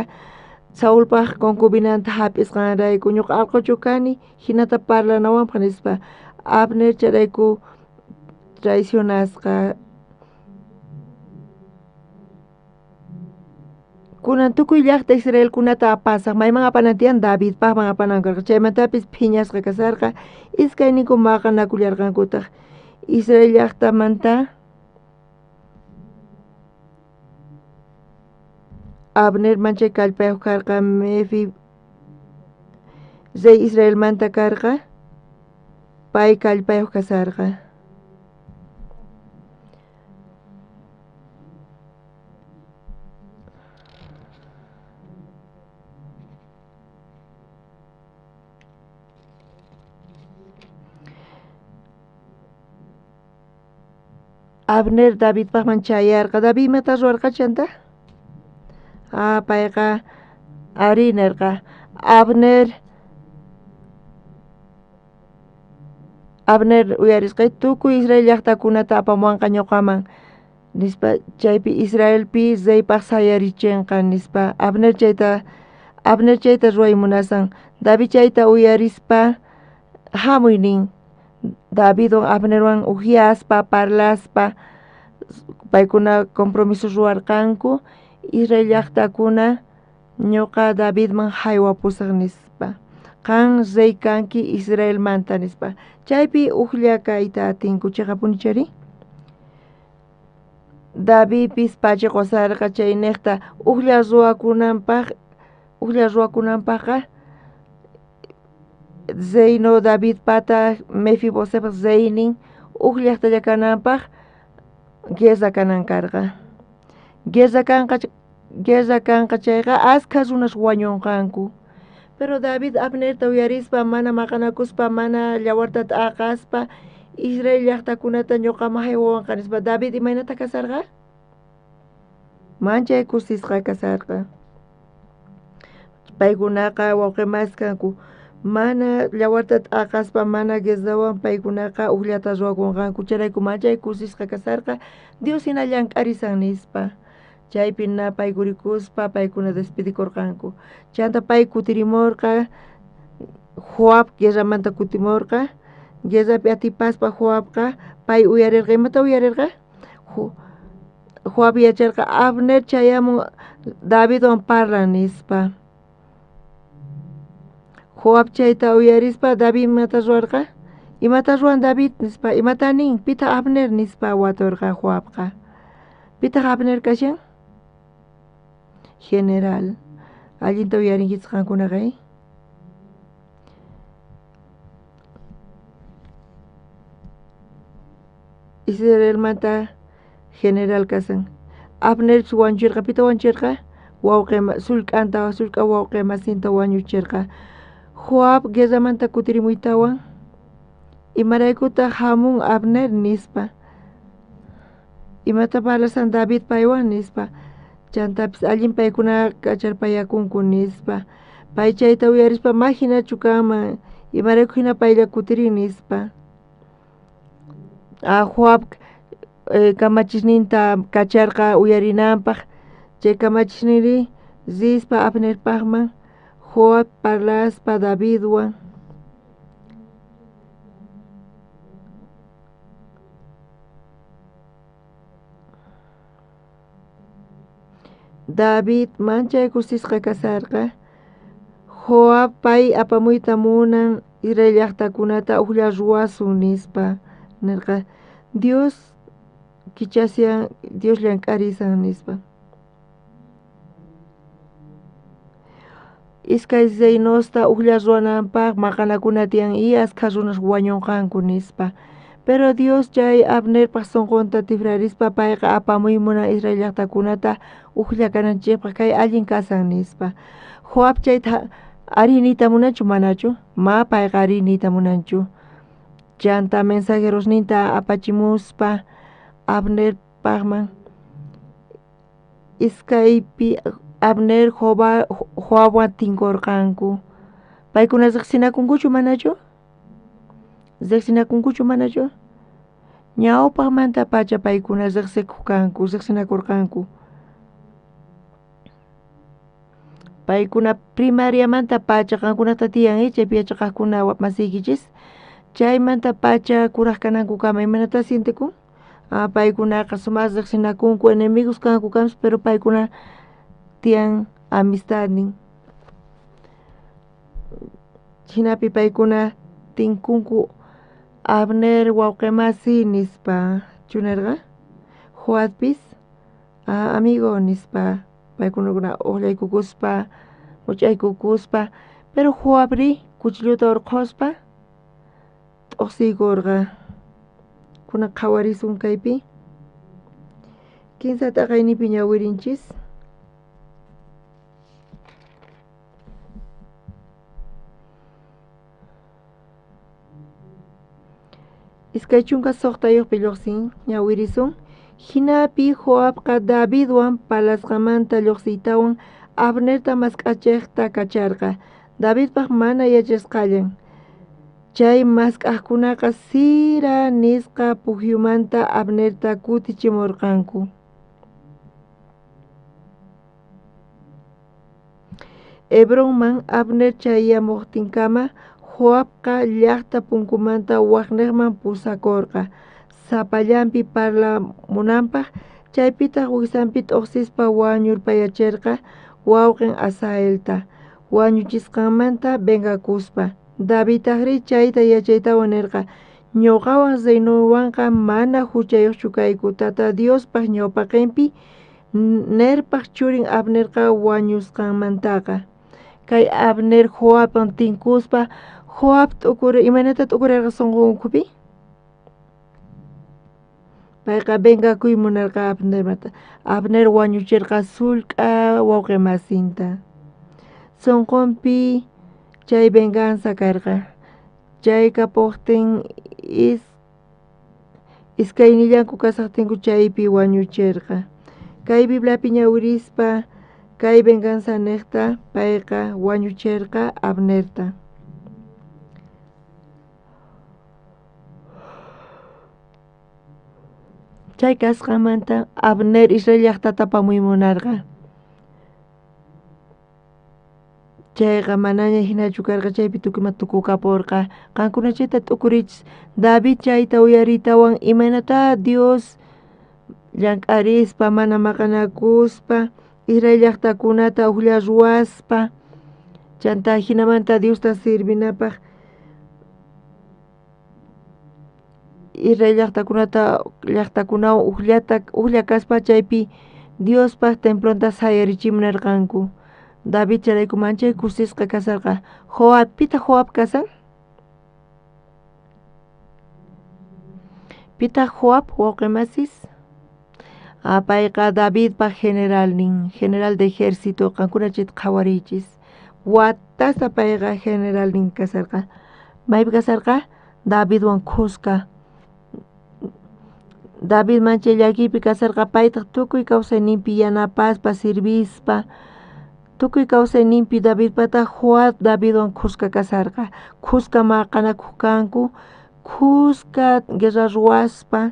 Speaker 8: Saúlpaq concubinanta hap'isqanrayku ñuqa allquchu kani hinata parlanawanpaq nispa Abner charayku traicionasqa kunan tukuy llaqta Israelkunata apasaq mayman apanan tiyan Davidpaqman apanan karqa chaymantapis phiñasqa kasarqa iskayninkum maqanakullarqankutaq Israel llaqtamanta Abner manchay kallpayuq karqa rey Israelmanta karqa pay kallpayuq kasarqa Abner Davidpaqman chayarqa David imata ruwarqa chanta payqa ari nirqa Abner uyarisqa tukuy Israel llaqtakunata apamuwanqa ñuqaman nispa chaypi Israelpi reypaq sayarichinqa nispa Abner chayta ruray munasan David chayta uyarispa hamuy nin Davidwan Abnerwan ujiaspa parlaspa paykuna compromiso ruwarqanku Israel llaqtakuna ñuqa Davidman haywapusaq nispa qan rey kanki Israelmanta nispa chaypi uqlla kayta atinku chiqapunichari Davidpis pacha qusarqa chay niqta uqlla ruwakunanpaqqa reyno David pata Mefibosepaq reynin uqllaqtalla kananpaq guerra kanan karqa guerra kanqa chayqa askha runas wañunqanku pero David Abnerta uyarispa mana maqanakuspa mana llawartata aqaspa Israel llaqtakunata ñuqaman haywawanqa nispa David imaynata kasarqa manchay kusisqa kasarqa paykunaqa wawqimaskanku mana llawartata aqaspa mana guerrawan paykunaqa uqllata ruwakunqanku charayku manchay kusisqa kasarqa Dios hina llank'arisan nispa chaypi na paykurikuspa paykuna despedikurqanku chanta pay kutirimurqa Joab guerramanta kutimurqa guerrapi atipaspa Joabqa pay uyarirqa imata uyarirqa Joab yacharqa Abner chayamun Davidwan parlan nispa Joab chayta uyarispa David imata ruwarqa imata ruwan David nispa imata nin pita Abner nispa waturqa Joabqa pitaq Abner kashan general allinta uyarinkichis qankunaqa Israelmanta general kasan Abner wanchirqa pita wanchirqa wawqima sulk'anta sulk'a wawqimasinta wañuchirqa. Joab guerramanta kutirimuytawan imaraykuta hamun Abner nispa. Imata parlasan David paywan nispa. Chantapis allin paykuna kacharpayakunku nispa. Pay chayta uyarispa mahinachu kanman imarayku hina paylla kutirin nispa. Joab kamachisninta kacharqa uyarinanpaq chay kamachisniri Zispa Abnerpaqman Joab parlaspa Davidwan. David manchaykusisqa kasarqa Joab pay apamuyta munan Israel llaqtakunata uqlla ruwasun nispa nirqa Dios kichasyan Dios llank'arisan nispa. Iskay Zeynosta uqlla ruwananpaq maqanakuna tiyan y askha runas wañunqanku nispa. Pero Dios chay Abnerpaq sunqunta tifrarispa payqa apamuy munan Israel llaqtakunata uqlla kananchikpaq kay allin kasan nispa. Joab chayta arinita munanchu manachu? Ma payqa arinita munanchu. Chanta mensajerosninta apachimuspa Abnerpaqman iskaypi Abner Joabwan tinkurqanku. Paykuna riqsinakunkuchu manachu? Riqsinakunkuchu manachu? Ñawpaqmanta pacha paykuna riqsinakurqanku. Paykuna primariamanta pacha qankunata tiyan chaypi yachaqaqkuna masiykichis chaymanta pacha kuraq kananku kama imanata sintikun? Paykunaqa sumaq riqsinakunku enemigos kanku kanpas pero paykuna tiyan amistadnin. Hinapi paykuna tinkunku Abner wawqimasi nispa chunarqa Joabpis amigo nispa paykunakuna uqllaykukuspa much'aykukuspa pero Joabri kuchilluta urquspa t'uqsiykurqa kuna qhawarisun kaypi kinsa taqaynipi ñawirinchis. Iskay chunka suqtayuqpi lluqsin ñawirisun hinapi Joabqa Davidwan palasqamanta lluqsiytawan Abnerta mask'achiqta kacharqa. Davidpaq mana yachasqallan. Chay mask'aqkunaqa Sira nisqa pukyumanta Abnerta kutichimurqanku. Hebronman Abner chayamuqtinkama Joabqa llaqta punkumanta waqniqman pusakurqa. Sapallanpi parlamunanpaq chaypitaq wiksanpi t'uqsispa wañurpayachirqa wawqin Asaelta. Wañuchisqanmanta vengakuspa. Davidtaqri chayta yachaytawan nirqa ñuqawan Zeynowanqa mana huchayuqchu kayku tata Diospaq ñawpaqinpi Nerpaq churin Abnerqa wañusqanmantaqa. Kay Abner Joabwan tinkuspa Joab imanata t'ukurirqa sunqunkupi? Payqa vengakuy munarqa Abnermanta. Abner wañuchirqa sulk'a wawqimasinta. Sunqunpi chay venganza karqa. Chay kapuqtin iskaynillanku kasaqtinku chaypi wañuchirqa. Kay Bibliapi ñawirispa kay venganza niqta payqa wañuchirqa Abnerta. Chay kasqamanta Abner Israel llaqtata apamuy munarqa. Chayqa manaña hinachu karqa chaypi tukuymanta tukukapurqa. Qankuna chayta t'ukurichis David chayta uyaritawan imanata Dios llank'arispa mana maqanakuspa Israel llaqtakunata uqlla ruwaspa chanta hinamanta Diosta sirvinapaq Israel llaqtakunawan uqlla kaspa chaypi Diospaq templonta sayarichimunarqanku. David charayku manchay kusisqa kasarqa. Joab, pita Joab kasan? Pita Joab wawqimasis? Payqa David pa general de ejército qankunachit qhawarichis. Watasa payqa general nin kasarqa. Maypi kasarqa Davidwan Cusca. David mancha llakipi kasarqa paytaq tukuy kawsayninpi yanapaspa sirvispa. Tukuy kawsayninpi David pata Joab Davidwan Cusca kasarqa. Cusca maqanakuq kanku. Cusca guerra ruwaspa.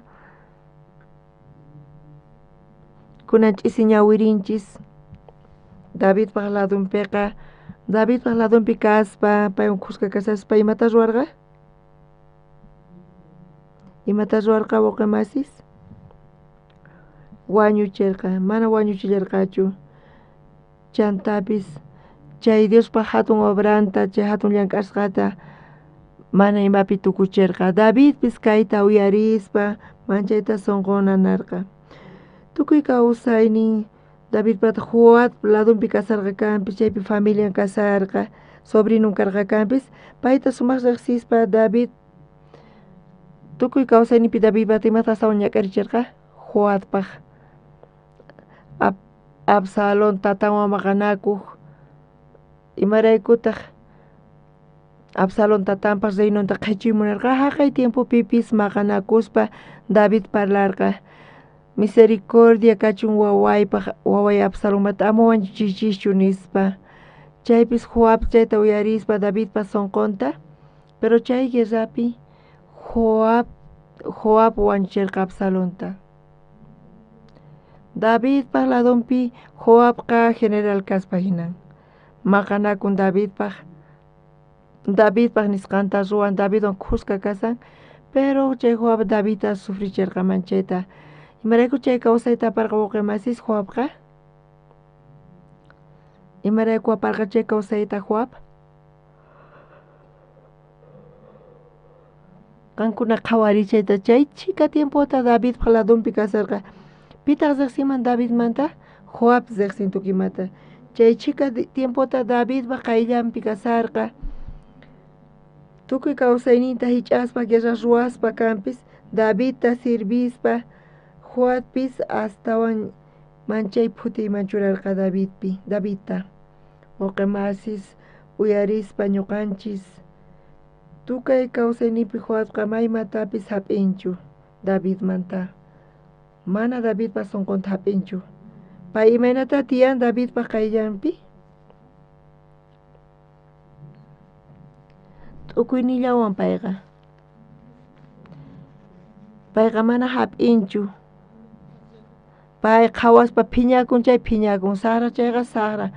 Speaker 8: Kunanchis ñawirinchis. David paq ladunpiqa. David paq ladunpi kaspa paywan Cusca kasaspa imata ruwarqa? Imata ruwarqa wauqimasis? Wañuchirqa, mana wañuchillarqachu. Chantapis chay Diospa hatun obranta, chay hatun llank'asqata mana imapi tukuchirqa. Davidpis kayta uyarispa manchayta sunqunanarqa. Tukuy kawsaynin David pata Joab ladunpi kasarqa kanpis, chaypi familian kasarqa, sobrino karqa kanpis, payta sumaq riqsispa David tukuy kawsayninpi David pata imata astawan ñak'arichirqa Joabpaq. Absalón tatawan maqanakuq imaraykutaq Absalón tatanpaq reynonta qhechiymunarqa haqay tiempupipis maqanakuspa David parlarqa misericordia kachun wawaypaq, waway Absalónmanta ama wanchichischu nispa. Chaypis Joab chayta uyarispa Davidpa sunqunta, pero chay guerrapi Joab wanchirqa Absalónta. Davidpaq ladunpi Joabqa general kaspa hinan. Maqanakun Davidpaq nisqanta ruwan Davidwan Cusca kasan, pero chay Joab Davidta sufrichirqa manchayta. Imarayku chay kawsayta aparqa wauqimasis Joabqa? Imarayku aparqa chay kawsayta Joab? Qankuna qhawarichayta chay chika tiempota Davidpaq ladunpi kasarqa. Pitaq riqsiman Davidmanta? Joab riqsin tukimata. Chay chika tiempota Davidpaq qayllanpi kasarqa. Tukuy kawsayninta hich'aspa guerra ruwaspa kanpis Davidta sirvispa. Joabpis astawan manchay phutiyman churarqa Davidta. Wauqimasis uyarispa ñuqanchis tukay kawsayninpi Joabqa maymatapis hap'inchu Davidmanta. Mana Davidpa sunqunta hap'inchu. Pay imaynata tiyan Davidpa qayllanpi? T'ukuynillawan payqa. Payqa mana hap'inchu. Pay qhawaspa phiñakun chay phiñakun, saqra chayqa saqra.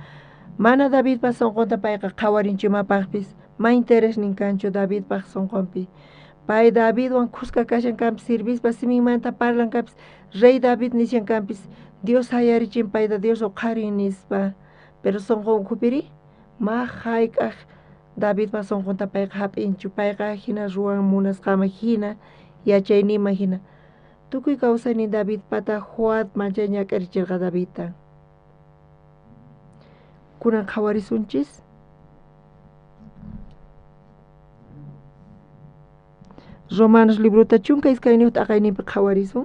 Speaker 8: Mana Davidpa sunqunta payqa qhawarinchu imapaqpis. Ma interés nin kanchu Davidpaq sunqunpi. Pay Davidwan Cusca kashan kanpis sirvispa siminmanta parlan kanpis Rey David nishan kanpis Dios hayarichin payta Dios uqharin nispa. Pero sunqunkupiri ma hayk'aq Davidpa sunqunta payqa hap'inchu. Payqa hina ruwan munasqama hina yachaynima hina. Tukuy kawsaynin David pata Joab manchay ñak'arichirqa Davidta. Kunan qhawarisunchis? Romanos libruta chunka iskayniyuq t'aqayninpi qhawarisun.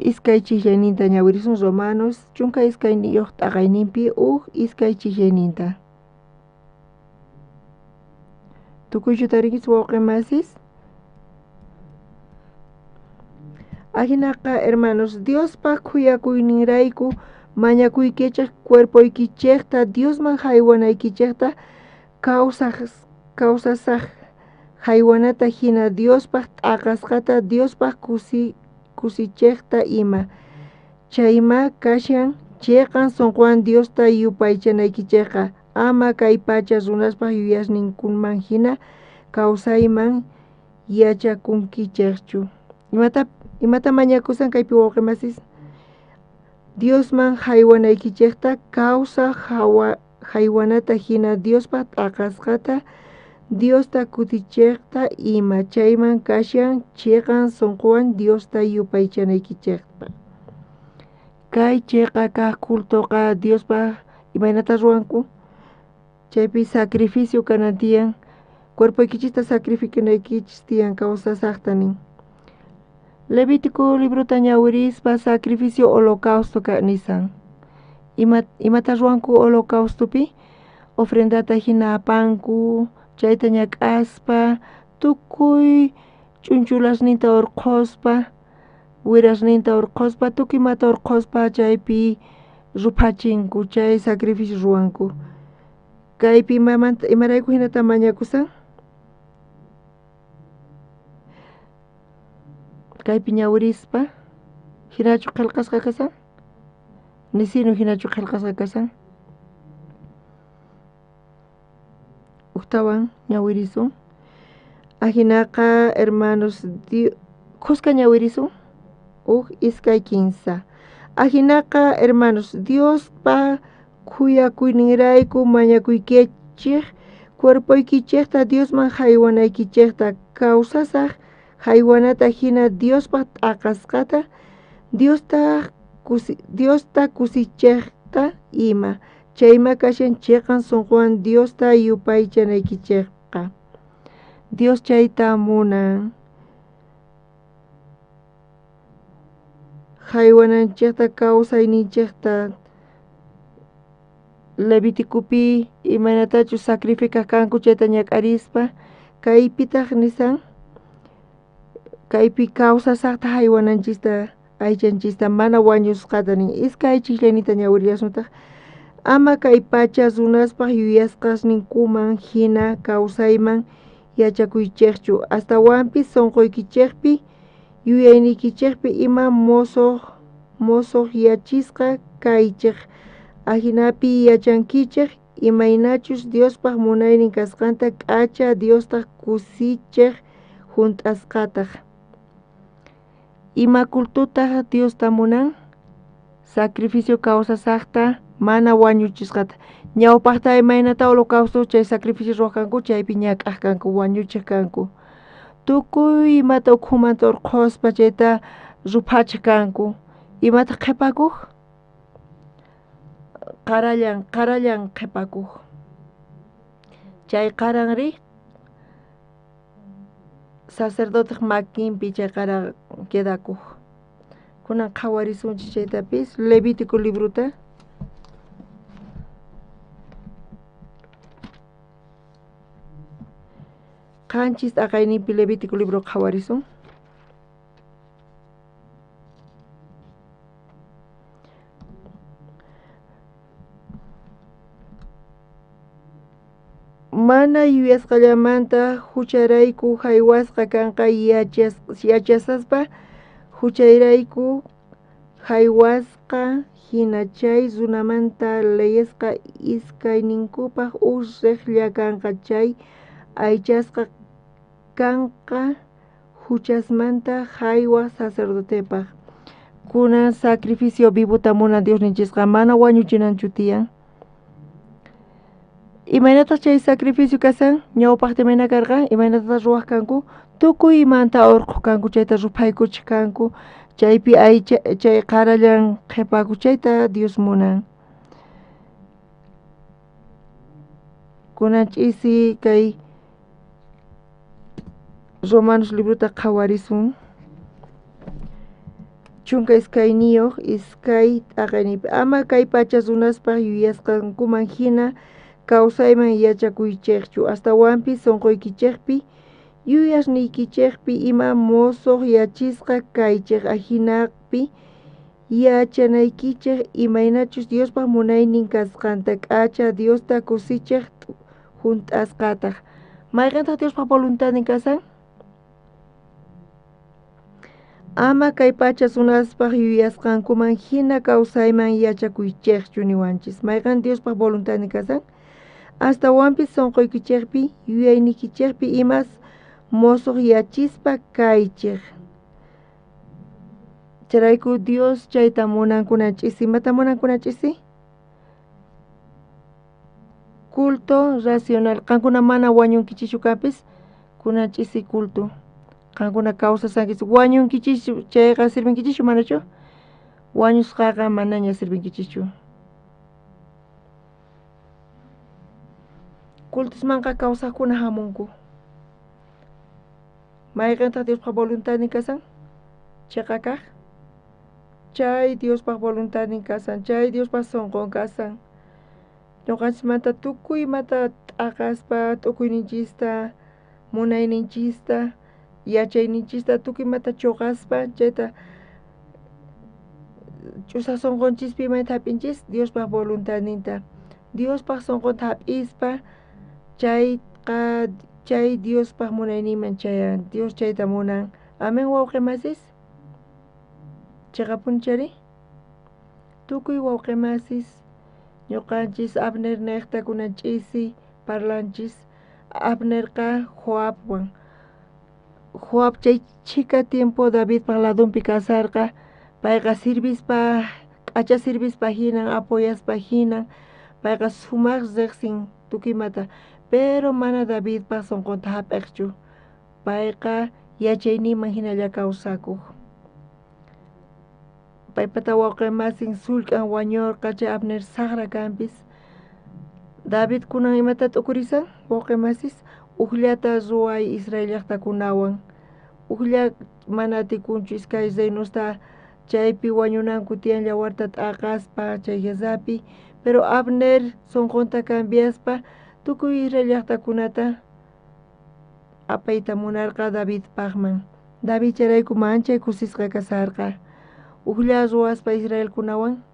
Speaker 8: Iskay chiklayninta ñawirisun Romanos chunka iskayniyuq t'aqayninpi iskay chiklayninta. Tukuychu tarinkis wauqimasis? Ajinaqa hermanos, Diospa khuyakuyninrayku mañakuykichik cuerpoykichikta Diosman haywanaykichikta kawsasaq haywanata hina Diospaq t'aqasqata Diospaq kusichikta ima. Chayma kashan chayqan sunquwan Diosta yupaychanaykichikqa ama kay pacha runaspaq yuyasninkunman hina kawsayman yachakunkichikchu. Imata mañakusan kaypi wauqimasis? Diosman haywanaykichikta kawsaq haywanata hina Diospaq t'aqasqata Diosta kutichikta ima. Chayman kashan chayqan sunquwan Diosta yupaychanaykichikta. kay chayqa kaq cultoqa Diospa imaynata ruwanku chaypi sacrificio kanan tiyan cuerpoykichista sacrificanaykichis tiyan kawsasaqta nin Levítico libruta ñawirispa sacrificio holocausto ka nisan imata ruwanku holocaustopi ofrendata hina apanku chayta ñak'aspa tukuy ch'unchulasninta urquspa wirasninta urquspa tukuymata urquspa chaypi rupachinku chay sacrificio ruwanku kaypi imarayku hinata mañakusan kaypi ñawirispa hinachu qillqasqa kasan nisinu hinachu qillqasqa kasan uktawan ñawirisun ajinaqa hermanos qusqa ñawirisun iskay kinsa ajinaqa hermanos Diospa kuyakuyninrayku mañakuykichik cuerpoykichikta Diosman haywanaykichikta kawsasaq haywanata hina Diospa t'aqasqata Diosta kusichikta ima chayma kashan chiqan sunquwan Diosta yupaychanaykichikqa Dios chayta munan haywananchikta kawsayninchikta Levíticopi imanatachu sacrifica kanku chayta ñak'arispa kaypitaq nisan kaypi kawsasaqta haywananchista aychanchista mana wañusqata nin iskay chikllaynita ñawirillasnutaq ama kay pacha runaspaq yuyasqasninkuman hina kawsayman yachakuychikchu astawanpi sunquykichikpi yuyaynikichikpi ima mosoq yachisqa kaychik ajinapi yachankichik imaynachus Diospaq munaynin kasqanta k'acha Diostaq kusichik hunt'asqataq ima cultutaq Diosta munan sacrificio kawsasaqta mana wañuchisqata ñawpaqta imaynata holocausto chay sacrificio ruwaq kanku chaypi ñak'aq kanku wañuchiq kanku tukuy imata ukhumanta urquspa chayta rupachiq kanku imata qhipakuq qarallan qhipakuq chay qaranri sacerdote makinpi chay qara quedakuq kunan qhawarisunchik chaytapis Levítico libruta qanchis aqaynipi Levítico libro qhawarisun mana yuyasqallamanta hucharayku haywasqa kanqa yachasaspa huchayrayku haywasqa hina chay runamanta leyesqa iskayninkupaq riqlla kanqa chay aychasqa kanqa huchasmanta haywaq sacerdotepaq kunan sacrificio vivuta munan Diosninchisqa mana wañuchinanchu tiyan imaynataq chay sacrificio kasan ñawpaqta mayna karqa imaynataq ruwaq kanku tukuy imanta urquq kanku chayta rupaykuchik kanku chaypi chay qarallan qhipakuq chayta Dios munan kunan ch'isi kay Romanos libruta qhawarisun chunka iskayniyuq iskay t'aqaynipi ama kay pacha runaspaq yuyasqankuman hina kawsayman yachakuychikchu astawanpi sunquykichikpi yuyasniykichikpi ima mosoq yachisqa kaychik ajinaqpi yachanaykichik imaynachus Diospaq munaynin kasqanta k'acha Diosta kusichik hunt'asqataq mayqantaq Diospaq voluntadnin kasan ama kay pacha runaspaq yuyasqankuman hina kawsayman yachakuychikchu niwanchis mayqan Diospaq voluntadnin kasan astawanpi sunquykichikpi yuyaynikichikpi imas mosoq yachispa kaychik charayku Dios chayta munankunach'isi imata munankunach'isi culto racional qankuna mana wañunkichishu kapis kunach'isi culto qankuna kawsasankis wañunkichishu chayqa sirvinkichishu manachu wañusqaqa manaña sirvinkichichu. Cultusmanqa kawsaqkuna hamunku. Mayqantaq Diospaq voluntadnin kasan? Chayqa kaq? Chay Diospaq voluntadnin kasan, chay Diospaq sunqun kasan. Ñuqanchikmanta tukuymata t'aqaspa t'ukuyninchista, munayninchista, yachayninchista tukuymata chuqaspa chayta ch'usaq sunqunchikpi mayta hap'inchis Diospaq voluntadninta. Diospaq sunqunta hap'ispa chay Diospaq munayninman chayan, Dios chayta munan. Amen wawqimasis? Chayqa punchari? Tukuy wawqimasis ñuqanchis Abner niqta kunan ch'isi parlanchis Abnerqa Joabwan. Joab chay chika tiempo Davidpaq ladunpi kasarqa payqa sirvispa k'acha sirvispa hinan apoyaspa hinan payqa sumaq riqsin tukuymata pero mana Davidpaq sunqunta hap'iqchu. Payqa yachayninman hinalla kawsakuq. Paypata wawqimasin sullk'an wañurqa chay Abner saqra kanpis. David kunan imata t'ukurisan wawqimasis uqllata ruway Israel llaqtakunawan. Uqlla mana atikunchu iskay reynusta chaypi wañunanku tiyanlla warta t'aqaspa chay Jezapi pero Abner sunqunta cambiaspa tukuy Israel llaqtakunata apayta munarqa Davidpaqman. David chayrayku manchay kusisqa kasarqa. Uqlla ruwaspa Israelkunawan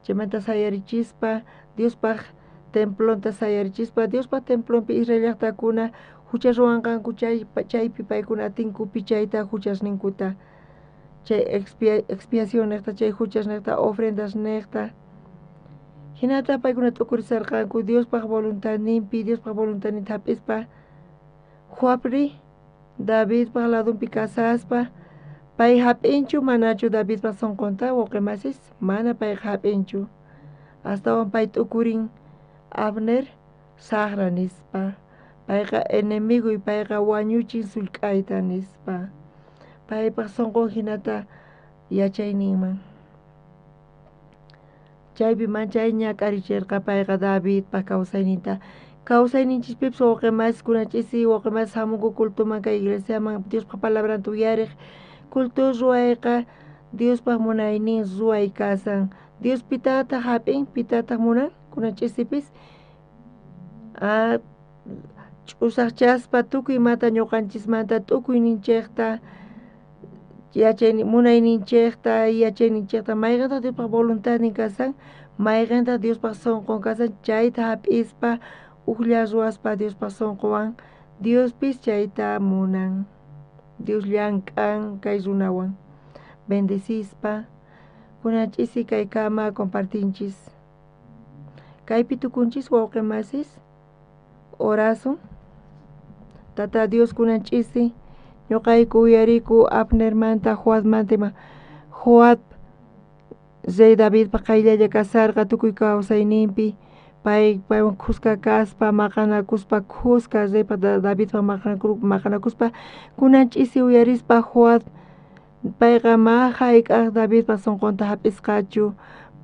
Speaker 8: chaymanta sayarichispa Diospaq templonta sayarichispa Diospaq templonpi Israel llaqtakuna hucha ruwanqanku chaypi paykuna atinkupi chayta huchasninkuta chay expiación niqta chay huchas niqta ofrendas niqta hinata paykuna t'ukurisarqanku Diospaq voluntadninpi Diospaq voluntadninta hap'ispa Joabri Davidpaq ladunpi kasaspa pay hap'inchu manachu Davidpaq sunqunta wawqimasis mana payqa hap'inchu astawan pay t'ukurin Abner saqra nispa payqa enemigo y payqa wañuchin sullk'ayta nispa paypaq sunqun hinata yachayninman chaypi manchay ñak'arichirqa payqa Davidpaq kawsayninta kawsayninchikpipas wawqimasis kunanchisi wawqimasis hamunku cultuman kay iglesiaman Diospaq palabranta uyariq culto ruwayqa Diospaq munaynin ruway kasan Dios pitataq hap'in pitataq munan kunanchikpis ch'usaqchaspa tukuymata ñuqanchismanta t'ukuyninchikta munayninchikta yachayninchikta mayqantaq Diospaq voluntadnin kasan mayqantaq Diospaq sunqun kasan chayta hap'ispa uqlla ruwaspa Diospaq sunqunwan Diospis chayta munan Dios llank'an kay runawan bendecispa kunanchisi kay kama compartinchis kaypi tukunchis wawqimasis orason tata Dios kunanchisi ñuqayku uyariku Abnermanta Joabmanta ima Joab rey Davidpaq qayllalla kasarqa tukuy kawsayninpi paywan kuska kaspa maqanakuspa kuska reypaq Davidpaq maqanakuspa kunanchisi uyarispa Joab payqa ma hayk'aq Davidpaq sunqunta hap'isqachu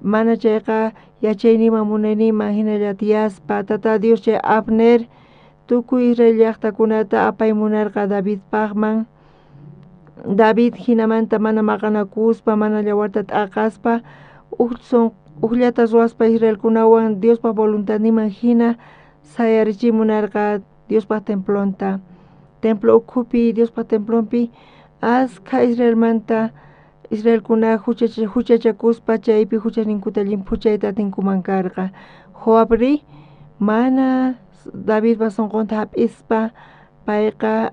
Speaker 8: mana chayqa yachayninman munayninman hinalla tiyaspa tata Dios chay Abner tukuy Israel llaqtakunata apay munarqa Davidpaqman David hinamanta mana maqanakuspa manalla warta t'aqaspa uqllata ruwaspa Israelkunawan Diospaq voluntadninman hina sayarichimunarqa Diospaq templonta templo ukhupi Diospaq templonpi ashka Israelkuna huchachakuspa chaypi huchasninkuta llimpuchayta atinkuman karqa Joabri mana Davidpaq sunqunta hap'ispa payqa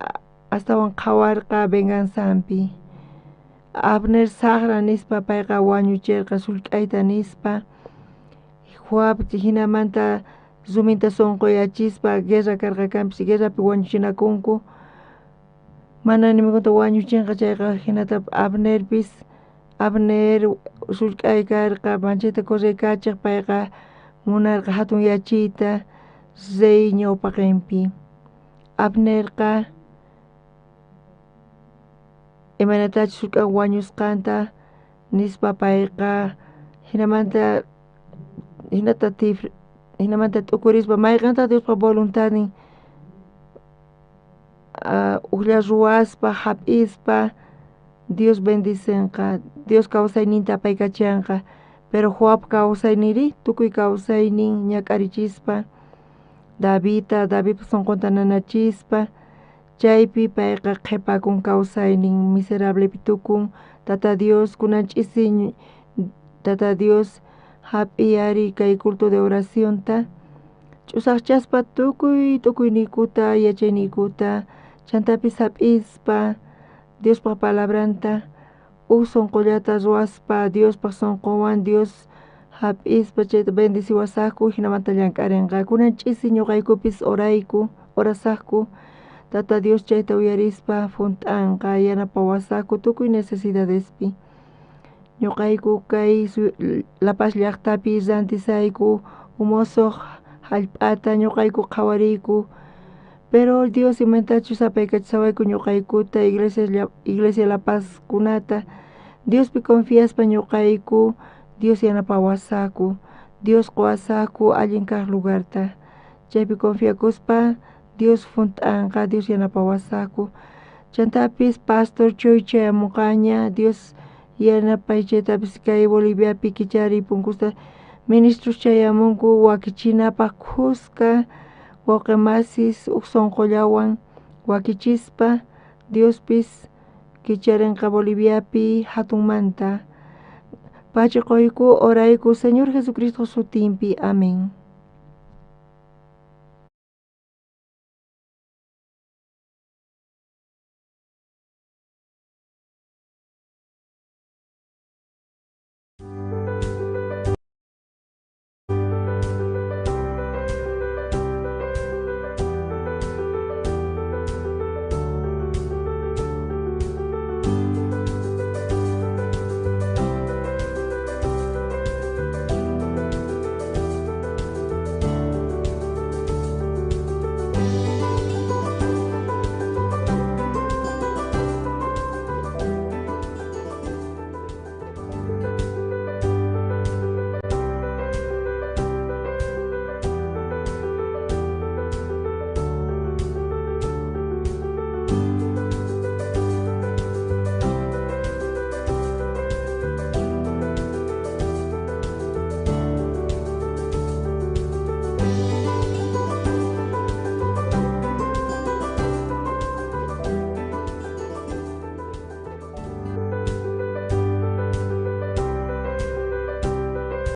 Speaker 8: astawan qhawarqa venganzampi Abner saqra nispa payqa wañuchirqa sullk'ayta nispa Joab hinamanta ruminta sunquyachispa guerra karqa kanpis guerrapi wañuchinakunku mana enemigunta wañuchinqa chayqa hinata Abner sullk'ay karqa manchayta correkachiq payqa munarqa hatun yachiyta rey ñawpaqinpi Abnerqa imanatachi sullk'an wañusqanta nispa payqa hinamanta t'ukurispa mayqanta Diospa voluntadnin uqlla ruwaspa hap'ispa Dios bendicenqa, Dios kawsayninta apaykachanqa, pero Joab kawsayniri tukuy kawsaynin ñak'arichispa Davidpa sunqunta nanachispa chaypi payqa qhipakun kawsaynin miserablepi tukun Tata Dios kunan ch'isi Tata Dios hap'iyari kay culto de oracionta ch'usaqchaspa tukuynikuta yachaynikuta chantapis hap'ispa Diospa palabranta sunqullata ruwaspa Diospaq sunquwan Dios hap'ispa chayta bendiciwasaqku hinamanta llank'arinqa kunan ch'isi ñuqaykupis orasaqku Tata Dios chayta uyarispa funt'anqa yanapawasaqku tukuy necesidadespi ñuqayku kay La Paz llaqtapi rantisayku umusuq hallp'ata ñuqayku qhawariyku pero Dios imantachu sapaykachisawayku ñuqaykuta Iglesia La Paz kunata Diospi confiaspa ñuqayku Dios yanapawasaqku Dios quwasaqku allin kaq lugarta chaypi confiakuspa Dios funt'anqa Dios yanapawasaqku chantapis Pastor Chuy chayamunqaña Dios yanapay chaytapis kay Boliviapi kichari punkusta ministros chayamunku wakichinapaq kuska wawqimasis sunqullawan wakichispa Diospis kicharinqa Boliviapi hatunmanta pacha quyku orayku Señor Jesucristo sutinpi amén.